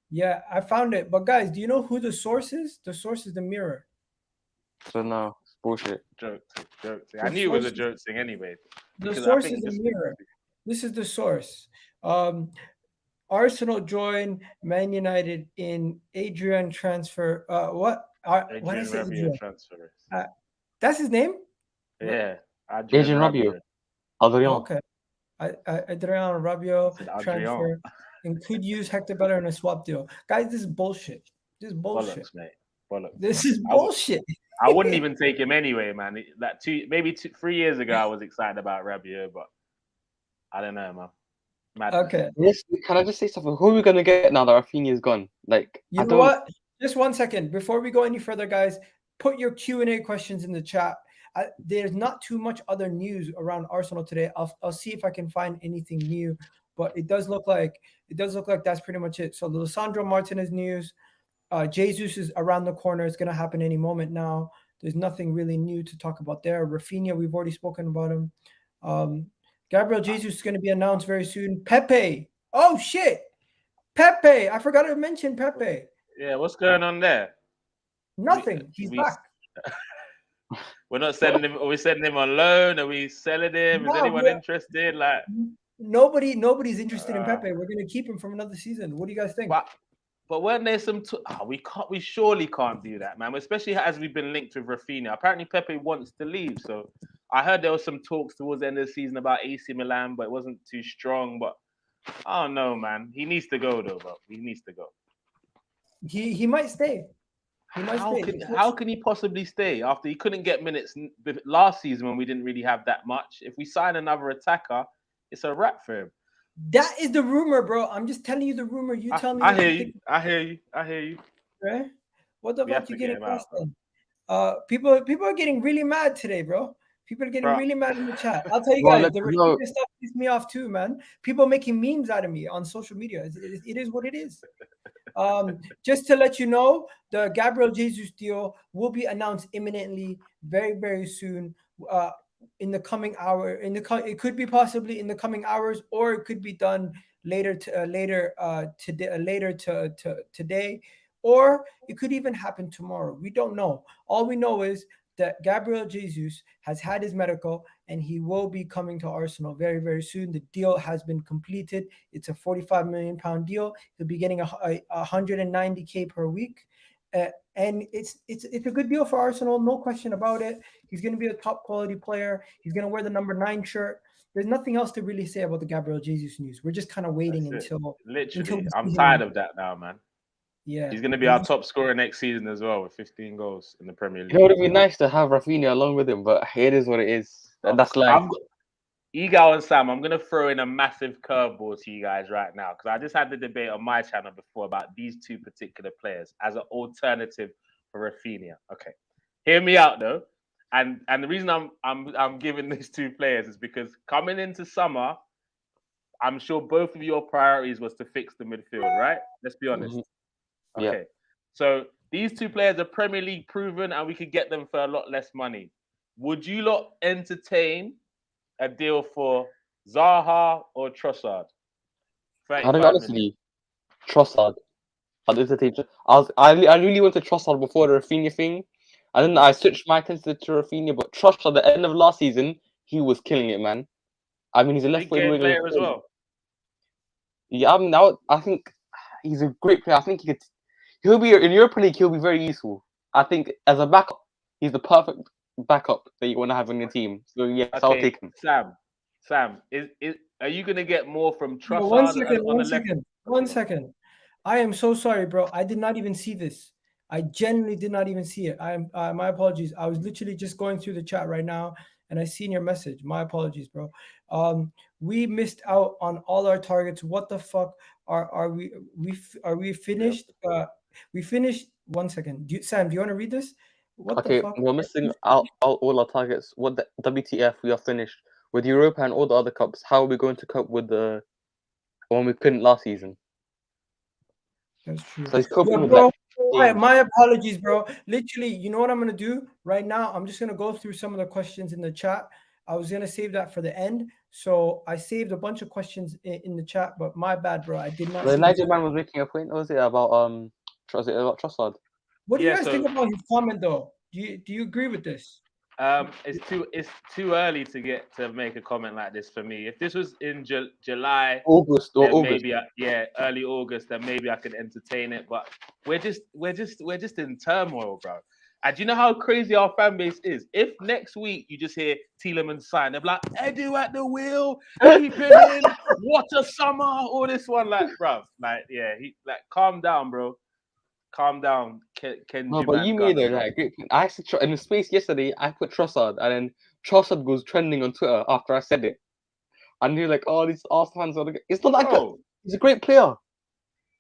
Yeah, I found it. But guys, do you know who the source is? The source is the Mirror. So no, it's bullshit. Joke. I knew it was a joke thing anyway. The source is the Mirror. This is the source. Arsenal join Man United in Adrian transfer. What is it? Rabiot transfer. That's his name? Yeah. Adrian Rabiot. Adrian. Okay. Adrian Rabiot transfer and could use Hector Bellerin in a swap deal. Guys, this is bullshit. This is bullshit. Bollocks, mate. Bollocks. This is bullshit. I wouldn't even take him anyway, man. That 3 years ago, I was excited about Rabiot, but I don't know, man. Madness. Okay. Yes, can I just say something? Who are we gonna get now that Raphinha is gone? Like, you know what? Just 1 second before we go any further, guys. Put your Q&A questions in the chat. There's not too much other news around Arsenal today. I'll see if I can find anything new, but it does look like that's pretty much it. So the Lisandro Martinez news, Jesus is around the corner. It's gonna happen any moment now. There's nothing really new to talk about there. Raphinha, we've already spoken about him. Gabriel Jesus is going to be announced very soon. Pepe. Oh, shit. Pepe. I forgot to mention Pepe. Yeah, what's going on there? Nothing. He's back. We're not sending him. Are we sending him on loan? Are we selling him? Is anyone interested? Like nobody's interested in Pepe. We're going to keep him from another season. What do you guys think? But weren't there some? We surely can't do that, man. Especially as we've been linked with Raphinha. Apparently, Pepe wants to leave. So I heard there was some talks towards the end of the season about AC Milan, but it wasn't too strong. But I don't know, man. He needs to go though. Bro. He needs to go. He might stay. How can he possibly stay after he couldn't get minutes last season when we didn't really have that much? If we sign another attacker, it's a wrap for him. That is the rumor, bro. I'm just telling you the rumor. You tell me. I hear you. Right? What the fuck you getting across then? People are getting really mad today, bro. People are getting Bro. really mad in the chat. I'll tell you Well, guys, the let's know. Raphinha stuff pisses me off too, man. People making memes out of me on social media. It is what it is. Just to let you know, the Gabriel Jesus deal will be announced imminently, very, very soon. In the coming hour, it could be possibly in the coming hours, or it could be done later today, or it could even happen tomorrow. We don't know. All we know is that Gabriel Jesus has had his medical and he will be coming to Arsenal very, very soon. The deal has been completed. It's a £45 million deal. He'll be getting 190K per week. And it's a good deal for Arsenal, no question about it. He's going to be a top quality player. He's going to wear the number 9 shirt. There's nothing else to really say about the Gabriel Jesus news. We're just kind of waiting until I'm tired of that now, man. Yeah, he's going to be our top scorer next season as well with 15 goals in the Premier League. You know, it'd be nice to have Raphinha along with him, but it is what it is. That's life. Egal and Sam, I'm going to throw in a massive curveball to you guys right now because I just had the debate on my channel before about these two particular players as an alternative for Raphinha. Okay, hear me out though, and the reason I'm giving these two players is because coming into summer, I'm sure both of your priorities was to fix the midfield, right? Let's be honest. Mm-hmm. Okay, so these two players are Premier League proven, and we could get them for a lot less money. Would you lot entertain a deal for Zaha or Trossard? I think honestly, Trossard. I really wanted Trossard before the Raphinha thing, and then I switched my attention to Raphinha. But Trossard, at the end of last season, he was killing it, man. I mean, he's a left-footed winger player as well. Yeah, I mean, I think he's a great player. I think he'll be in Europa League. He'll be very useful. I think as a backup, he's the perfect backup that you want to have on your team. So yes, okay, I'll take him. Sam, are you gonna get more from Trossard? One second. I am so sorry, bro. I did not even see this. I genuinely did not even see it. My apologies. I was literally just going through the chat right now, and I seen your message. My apologies, bro. We missed out on all our targets. What the fuck are we finished? We finished. 1 second. Sam, do you want to read this? What the fuck? We're missing out all our targets. What the WTF? We are finished with Europa and all the other cups. How are we going to cope with the one we couldn't last season? That's true. So he's coping with my apologies, bro. Literally, you know what I'm gonna do right now? I'm just gonna go through some of the questions in the chat. I was gonna save that for the end, so I saved a bunch of questions in the chat. But my bad, bro. I did not. The Niger man was making a point. What was it about? Trossard? What do you guys think about his comment, though? Do you agree with this? It's too early to make a comment like this for me. If this was in July, August, maybe early August, then maybe I could entertain it. But we're just in turmoil, bro. And do you know how crazy our fan base is? If next week you just hear Tielemans sign, they're like, Edu at the wheel, keep him in, what a summer, all this one, like, bro, calm down, bro. Calm down, No, but you made it like great. I said in the space yesterday. I put Trossard, and then Trossard goes trending on Twitter after I said it. And you're like, "Oh, these Arsenal fans are." It's not that good. He's a great player.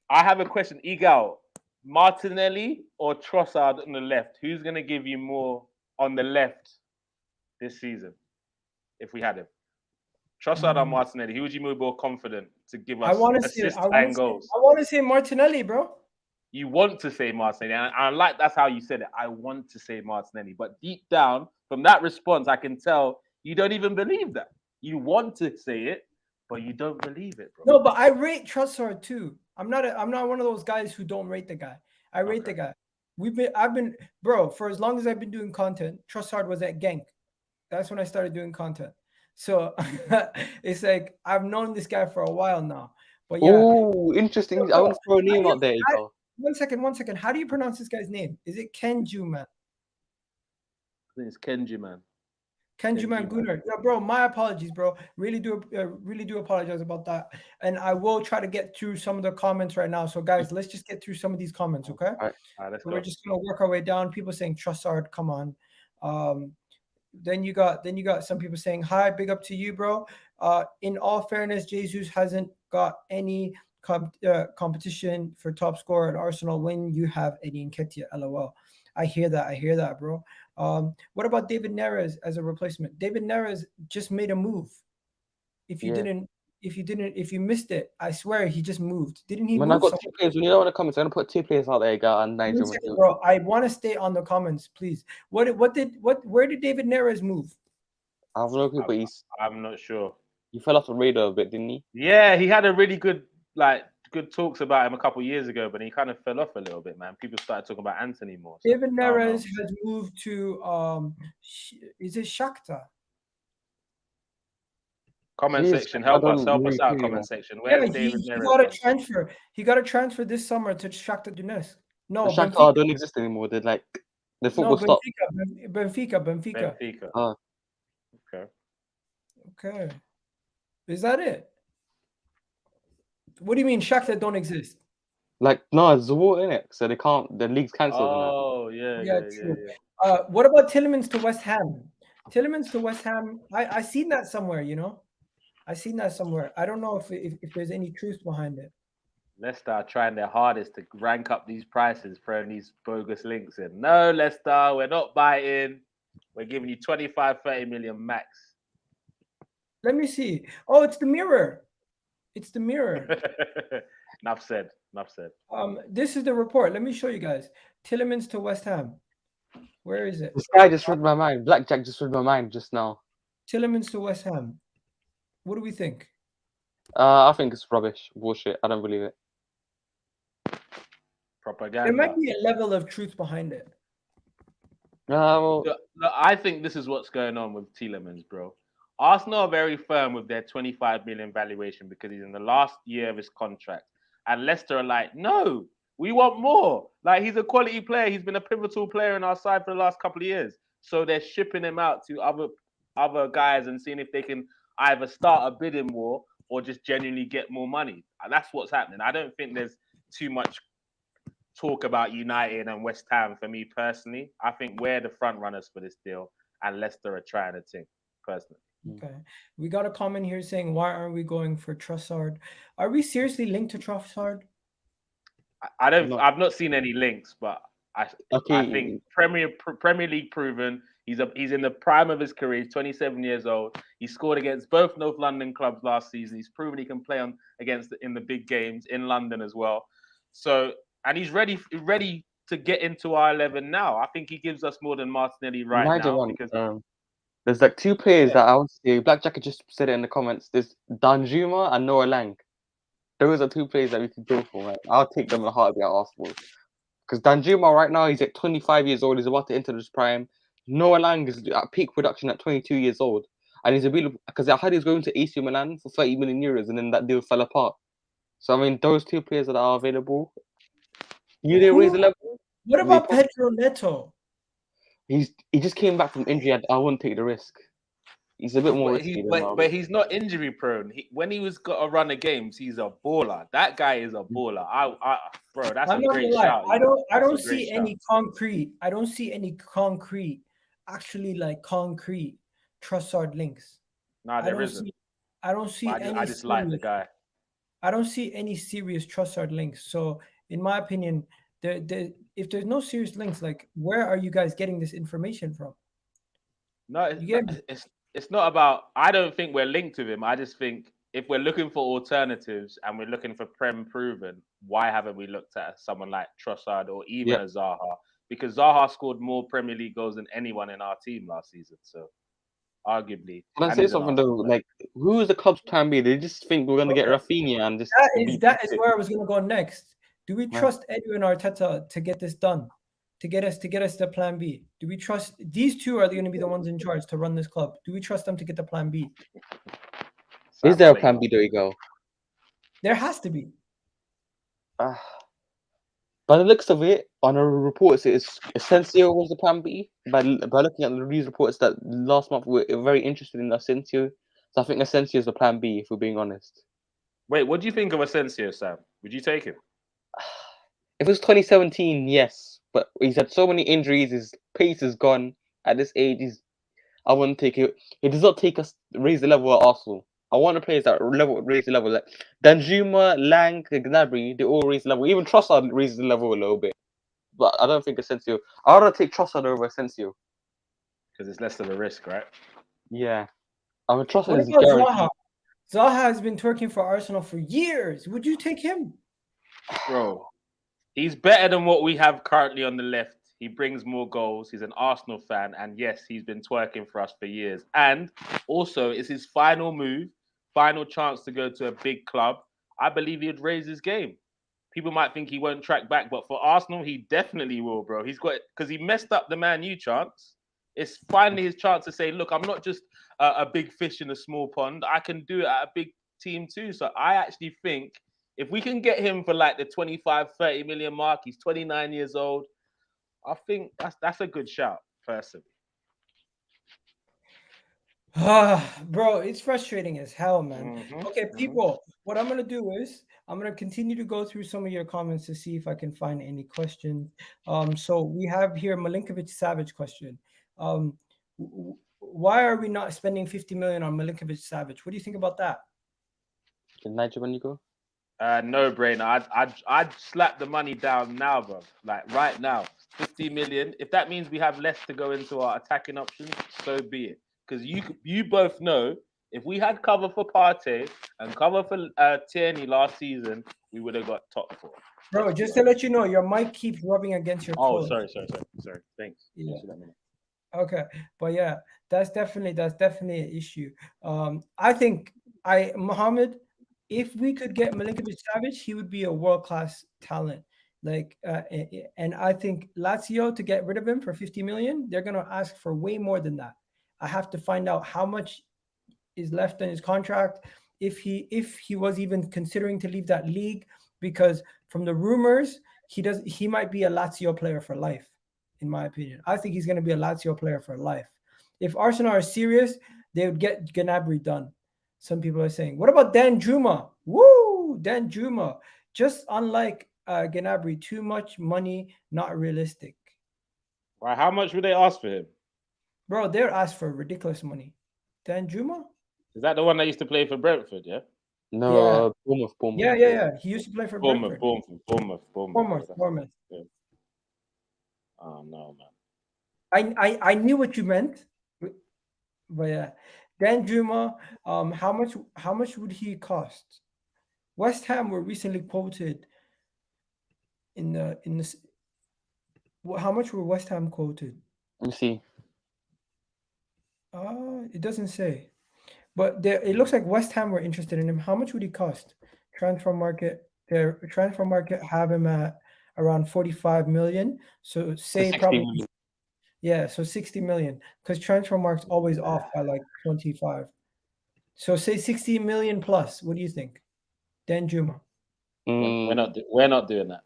I have a question, Egal. Martinelli or Trossard on the left? Who's gonna give you more on the left this season? If we had him, Trossard or Martinelli? Who would you be more confident to give us assists and goals? I want to say Martinelli, bro. You want to say Martinelli, and I like that's how you said it. I want to say Martinelli, but deep down, from that response, I can tell you don't even believe that. You want to say it, but you don't believe it, bro. No, but I rate Trossard too. I'm not one of those guys who don't rate the guy. I rate the guy. I've been, bro, for as long as I've been doing content. Trossard was at Genk. That's when I started doing content. So it's like I've known this guy for a while now. But yeah. Oh, interesting. I want to throw a name out there. One second. How do you pronounce this guy's name? Is it Kenju, man? I think it's Kenji, man. Kenju, man, Gunnar. Yeah, bro, my apologies, bro. Really do apologize about that. And I will try to get through some of the comments right now. So, guys, let's just get through some of these comments, okay? All right, let's go. We're just gonna work our way down. People saying Trossard, come on. Then you got some people saying, hi, big up to you, bro. In all fairness, Jesus hasn't got any competition for top scorer at Arsenal when you have Eddie Nketiah. LOL. I hear that, bro. What about David Neres as a replacement? David Neres just made a move. If you missed it, I swear he just moved. Didn't he? When I got 2 players, when you don't want to comment, I'm gonna put 2 players out there, guy, and Nigel. Bro, I want to stay on the comments, please. Where did David Neres move? I have no clue, but I'm not sure. He fell off the radar a bit, didn't he? Yeah, he had a really good talks about him a couple of years ago, but he kind of fell off a little bit, man. People started talking about Anthony more. So David Neres has moved to is it Shakhtar? Comment section, help us out. Comment section. Where's David Neres? He got a transfer. He got a transfer this summer to Shakhtar Donetsk. No, Shakhtar don't exist anymore. They're like the football stopped. Benfica. Oh. Okay. Is that it? What do you mean Shakhtar don't exist? Like, no, it's the war in it, so they can't. The league's cancelled. Oh, yeah. What about Tielemans to West Ham? Tielemans to West Ham. I seen that somewhere. I seen that somewhere. I don't know if there's any truth behind it. Leicester are trying their hardest to rank up these prices, throwing these bogus links in. No, Leicester, we're not biting. We're giving you 25-30 million max. Let me see. Oh, it's the Mirror. It's the Mirror. Enough said. This is the report. Let me show you guys. Tielemans to West Ham. Where is it? This guy just read my mind. Blackjack just read my mind just now. Tielemans to West Ham. What do we think? I think it's rubbish. Bullshit. I don't believe it. Propaganda. There might be a level of truth behind it. Well, look, I think this is what's going on with Tielemans, bro. Arsenal are very firm with their 25 million valuation because he's in the last year of his contract. And Leicester are like, no, we want more. Like, he's a quality player. He's been a pivotal player in our side for the last couple of years. So they're shipping him out to other guys and seeing if they can either start a bidding war or just genuinely get more money. And that's what's happening. I don't think there's too much talk about United and West Ham for me personally. I think we're the front runners for this deal and Leicester are trying to think personally. Okay. We got a comment here saying, why aren't we going for Trossard? Are we seriously linked to Trossard? I've not seen any links, but I think Premier League proven. He's in the prime of his career. He's 27 years old. He scored against both North London clubs last season. He's proven he can play in the big games in London as well. So, and he's ready to get into our 11 now. I think he gives us more than Martinelli now. Because there's like 2 players that I want to see. Blackjack just said it in the comments. There's Danjuma and Noah Lang. Those are 2 players that we can go for, man. I'll take them in a heartbeat at Arsenal. Because Danjuma right now, he's at 25 years old. He's about to enter his prime. Noah Lang is at peak production at 22 years old. And he's available because I heard he's going to AC Milan for 30 million euros and then that deal fell apart. So, I mean, those 2 players that are available, they raise the level. What about Pedro Neto? He just came back from injury. I wouldn't take the risk. He's a bit more risky. But he's not injury prone. When he was got a run of games, he's a baller. That guy is a baller. Bro, that's a great shout. I don't see any concrete. I don't see any concrete, actually like concrete Trossard links. Nah, there isn't. I don't see any. I just like the guy. I don't see any serious Trossard links. So, in my opinion, if there's no serious links, like where are you guys getting this information from? No, it's not about. I don't think we're linked with him. I just think if we're looking for alternatives and we're looking for Prem proven, why haven't we looked at someone like Trossard or even a Zaha? Because Zaha scored more Premier League goals than anyone in our team last season. So, arguably. Can I say something though? Like, who is the club's plan B? They just think we're going to get Raphinha and just. That is where I was going to go next. Do we trust Edu and Arteta to get this done? To get us the plan B? Do we trust these two? Are they going to be the ones in charge to run this club? Do we trust them to get the plan B? Is there a plan B, Dorigo? There has to be. By the looks of it, on a report, it's Asensio was the plan B. By looking at these reports that last month we're very interested in Asensio. So I think Asensio is the plan B, if we're being honest. Wait, what do you think of Asensio, Sam? Would you take him? If it was 2017, yes. But he's had so many injuries, his pace is gone. At this age, I wouldn't take it. It does not take us raise the level at Arsenal. I want the players that raise the level. Like Danjuma, Lang, Gnabry, they all raise the level. Even Trossard raises the level a little bit. But I don't think Asensio. I'd rather take Trossard over Asensio. Because it's less of a risk, right? Yeah. I mean, Trossard What is about guaranteed. Zaha? Zaha has been twerking for Arsenal for years. Would you take him? Bro, he's better than what we have currently on the left. He brings more goals. He's an Arsenal fan. And yes, he's been twerking for us for years. And also, it's his final move, final chance to go to a big club. I believe he'd raise his game. People might think he won't track back, but for Arsenal, he definitely will, bro. He's got, because he messed up the Man U chance. It's finally his chance to say, look, I'm not just a big fish in a small pond. I can do it at a big team too. So I actually think if we can get him for like the 25, 30 million mark, he's 29 years old. I think that's a good shout, personally. Bro, it's frustrating as hell, man. Okay, people, what I'm going to do is I'm going to continue to go through some of your comments to see if I can find any questions. So we have here Milinkovic Savage question. Why are we not spending 50 million on Milinkovic Savage? What do you think about that? Can Nigel when you go? No brainer. I'd slap the money down now, bro. Like right now, 50 million. If that means we have less to go into our attacking options, so be it. Because you both know if we had cover for Partey and cover for Tierney last season, we would have got top 4. Bro, just to let you know, your mic keeps rubbing against your clothes. Sorry. Thanks. Yeah. Okay, but yeah, that's definitely an issue. I think Mohammed, if we could get Milinkovic Savic, he would be a world-class talent. Like, and I think Lazio, to get rid of him for 50 million, they're gonna ask for way more than that. I have to find out how much is left in his contract, if he was even considering to leave that league, because from the rumors, he might be a Lazio player for life. In my opinion, I think he's going to be a Lazio player for life. If Arsenal are serious, they would get Gnabry done. Some people are saying, what about Danjuma? Woo, Danjuma. Just unlike Gnabry, too much money, not realistic. Right, how much would they ask for him? Bro, they're asked for ridiculous money. Danjuma? Is that the one that used to play for Brentford, yeah? No, yeah. Bournemouth. Yeah. He used to play for Brentford. Bournemouth. Yeah. Oh no, man. I knew what you meant, but yeah, Danjuma. How much would he cost? West Ham were recently quoted in this. How much were West Ham quoted? Let me see. It doesn't say, but it looks like West Ham were interested in him. How much would he cost? Transfer market have him at around 45 million. So say probably million. Yeah, so 60 million, because transfer market's always off by like 25. So say 60 million plus. What do you think? Danjuma. We're not doing that.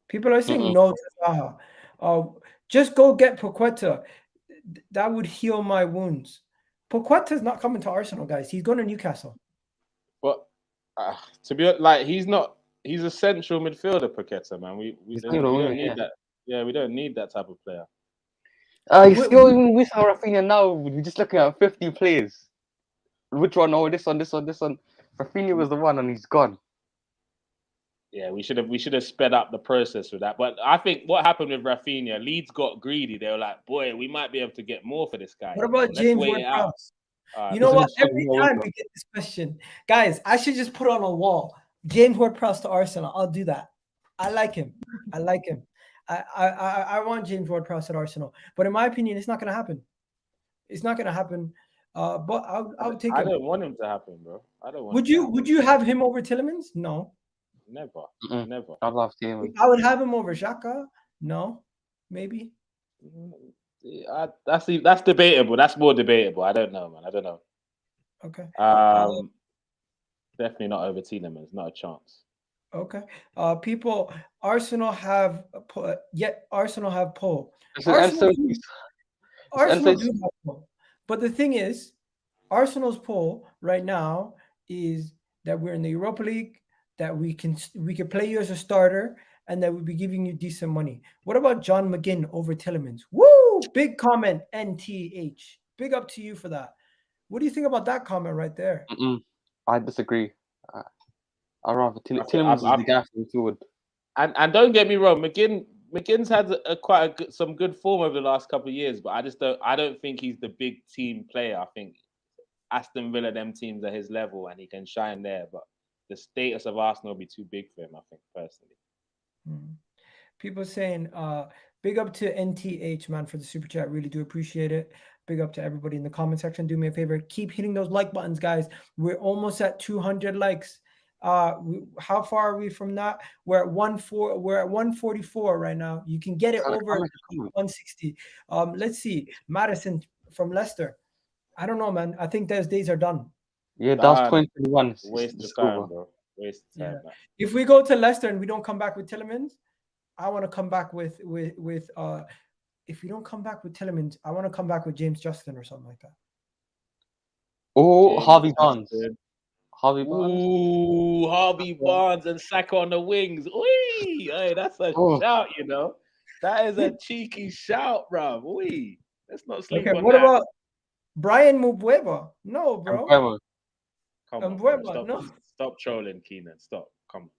People are saying no to Zaha. Just go get Paqueta. That would heal my wounds. Paqueta's not coming to Arsenal, guys. He's going to Newcastle. But to be like, he's a central midfielder, Paqueta, man. We don't need that. Yeah, we don't need that type of player. He's still with our Raphinha now. We're just looking at 50 players. Which one? Oh, this one. Raphinha was the one, and he's gone. Yeah, we should have sped up the process with that. But I think what happened with Raphinha, Leeds got greedy. They were like, boy, we might be able to get more for this guy. What about James Ward-Prowse? You know what? Every time we get this question, guys, I should just put on a wall. James Ward-Prowse to Arsenal. I'll do that. I like him. I want James Ward-Prowse at Arsenal. But in my opinion, it's not going to happen. It's not going to happen. But I would take him. I don't want him to happen, bro. I don't want. Would you have him over Tielemans? No. Never. I'd love Tielemans. I would have him over Xhaka. No. Maybe. That's debatable. That's more debatable. I don't know, man. I don't know. Okay. Definitely not over Tielemans. Not a chance. Okay. People, Arsenal have Paul. Arsenal do have Paul. But the thing is, Arsenal's poll right now is that we're in the Europa League, that we can play you as a starter, and that we'll be giving you decent money. What about John McGinn over Tielemans? Woo! Big comment, NTH. Big up to you for that. What do you think about that comment right there? I disagree. I'd rather Tielemans is the guy for forward. And don't get me wrong, McGinn's had some good form over the last couple of years, but I don't think he's the big team player. I think Aston Villa, them teams are his level, and he can shine there. But the status of Arsenal will be too big for him, I think, personally. People saying, big up to NTH, man, for the super chat. Really do appreciate it. Big up to everybody in the comment section. Do me a favor. Keep hitting those like buttons, guys. We're almost at 200 likes. How far are we from that? We're at 144 right now. You can get it over 160. Let's see. Madison from Leicester. I don't know, man. I think those days are done. Yeah, that's 2021. Waste of time, bro. Waste of time. Yeah. If we go to Leicester and we don't come back with Tielemans, I want to come back with if we don't come back with Tielemans, I want to come back with James Justin or something like that. Oh, Harvey Barnes. Ooh, Harvey Barnes and Saka on the wings. Oi, hey, that's a shout, you know. That is a cheeky shout, bro. Oi, let's not sleep on what that. About Brian Mbueba? No, bro. Come on, stop trolling, Keenan. Stop. Come on.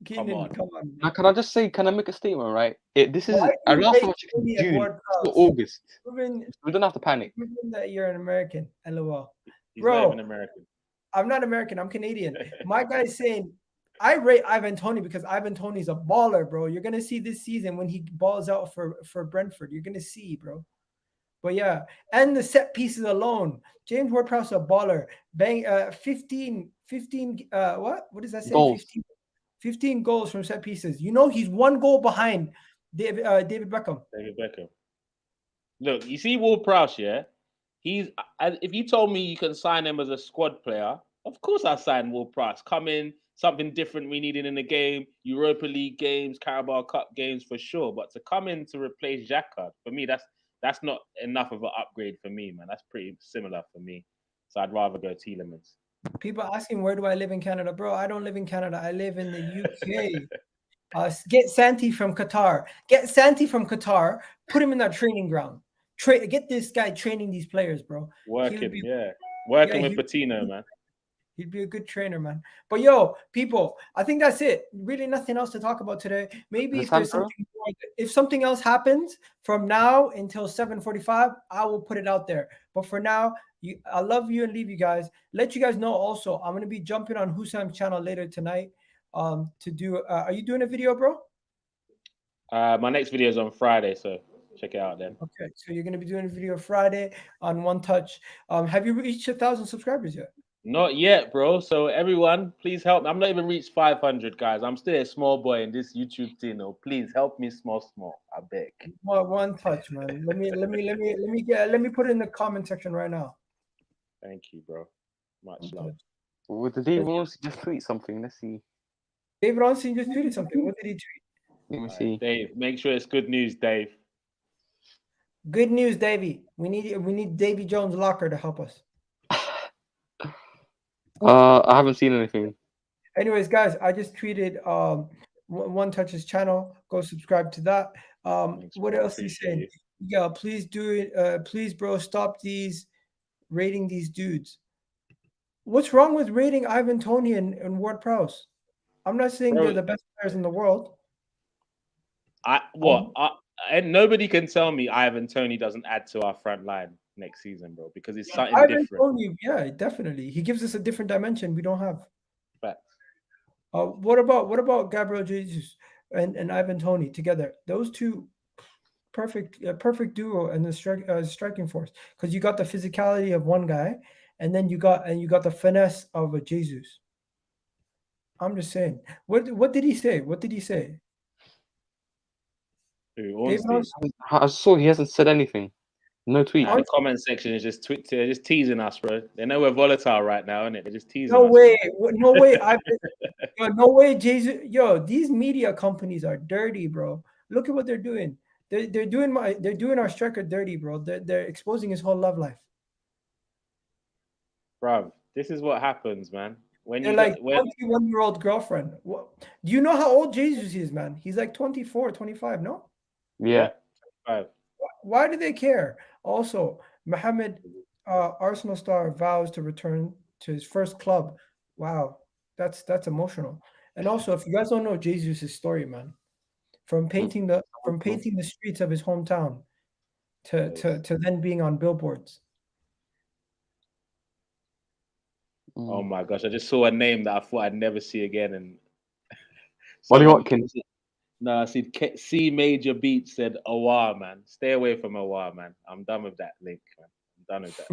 Come on. Now, can I make a statement, right? This is I don't know how much June to August. We don't have to panic. That you're an American, LOL. He's not even American. I'm not American. I'm Canadian. My guy's saying I rate Ivan Toney because Ivan Toney's a baller, bro. You're gonna see this season when he balls out for Brentford. You're gonna see, bro. But yeah, and the set pieces alone. James Ward-Prowse a baller. Bang 15 what does that say? Goals. 15 goals from set pieces. You know he's 1 goal behind David Beckham. David Beckham. Look, you see Ward-Prowse, yeah? If you told me you can sign him as a squad player, of course I sign Ward-Prowse. Come in, something different we needed in the game, Europa League games, Carabao Cup games for sure. But to come in to replace Xhaka, for me, that's not enough of an upgrade for me, man. That's pretty similar for me. So I'd rather go Tielemans. People asking, where do I live in Canada? Bro, I don't live in Canada. I live in the UK. Get Santi from Qatar. Put him in that training ground. Get this guy training these players, bro. Working with Patino, man. He'd be a good trainer, man. But yo, people, I think that's it. Really nothing else to talk about today. Maybe if something else happens from now until 7:45, I will put it out there. But for now, I love you and leave you guys. Let you guys know also, I'm going to be jumping on Husam's channel later tonight to do are you doing a video, bro? My next video is on Friday, so check it out then. Okay, so you're going to be doing a video Friday on One Touch. Have you reached 1,000 subscribers yet? Not yet, bro. So everyone, please help me. I'm not even reached 500, guys. I'm still a small boy in this YouTube thing. Oh, please help me, small. I beg. One Touch, man. Let me put it in the comment section right now. Thank you, bro. Much love. Well, did David Ronson just tweet something? Let's see. David Ronson just tweeted something. What did he tweet? Let me see. Dave, make sure it's good news, Dave. Good news, Davey. We need Davy Jones Locker to help us. I haven't seen anything. Anyways, guys, I just tweeted One Touch's channel. Go subscribe to that. What else he saying? Yeah, please do it. Please, bro, stop rating these dudes. What's wrong with rating Ivan Toney and Ward-Prowse? I'm not saying they're the best players in the world. And nobody can tell me Ivan Toney doesn't add to our front line next season, bro, because it's something different. Toney, yeah, definitely. He gives us a different dimension we don't have. Facts. What about Gabriel Jesus and Ivan Toney together? Those two perfect duo and the striking force, because you got the physicality of one guy, and then you got the finesse of a Jesus. I'm just saying. What did he say? I saw he hasn't said anything. No tweet. The comment section is just teasing us, bro. They know we're volatile right now, isn't it? They're just teasing us. No way. No way, Jesus. Yo, these media companies are dirty, bro. Look at what they're doing. They're doing our striker dirty, bro. They're exposing his whole love life. Bro, this is what happens, man. When you're like 21-year-old girlfriend. Do you know how old Jesus is, man? He's like 24, 25, no? Yeah. 25. Why do they care? Also, Mohammed Arsenal star vows to return to his first club. Wow, that's emotional. And also, if you guys don't know Jesus' story, man, from painting the streets of his hometown to then being on billboards. Oh my gosh! I just saw a name that I thought I'd never see again, and Ollie Watkins. No, I see C Major Beats said Awar, man. Stay away from Awar, man. I'm done with that link, man. I'm done with that.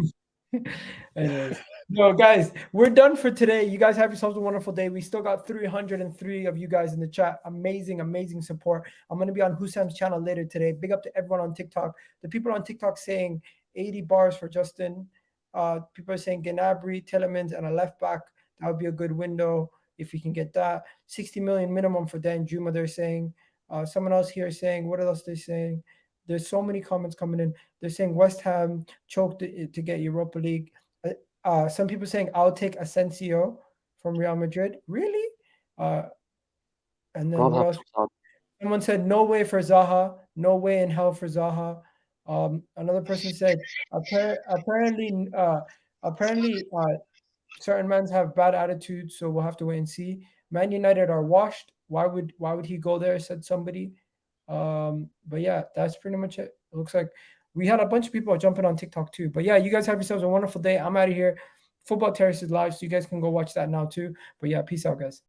Anyways, no, guys, we're done for today. You guys have yourselves a wonderful day. We still got 303 of you guys in the chat. Amazing, amazing support. I'm going to be on Husam's channel later today. Big up to everyone on TikTok. The people on TikTok saying 80 bars for Justin. People are saying Gnabry, Tielemans, and a left back. That would be a good window if we can get that. 60 million minimum for Dan Juma, they're saying. Someone else here saying, what else they're saying? There's so many comments coming in. They're saying West Ham choked to get Europa League. Some people saying, I'll take Asensio from Real Madrid. Really? And then what else? Someone said, no way for Zaha. No way in hell for Zaha. Another person said, apparently, certain men have bad attitudes, so we'll have to wait and see. Man United are washed. Why would he go there? Said somebody. But yeah, that's pretty much it. It looks like we had a bunch of people jumping on TikTok too. But yeah, you guys have yourselves a wonderful day. I'm out of here. Football Terrace is live, so you guys can go watch that now too. But yeah, peace out, guys.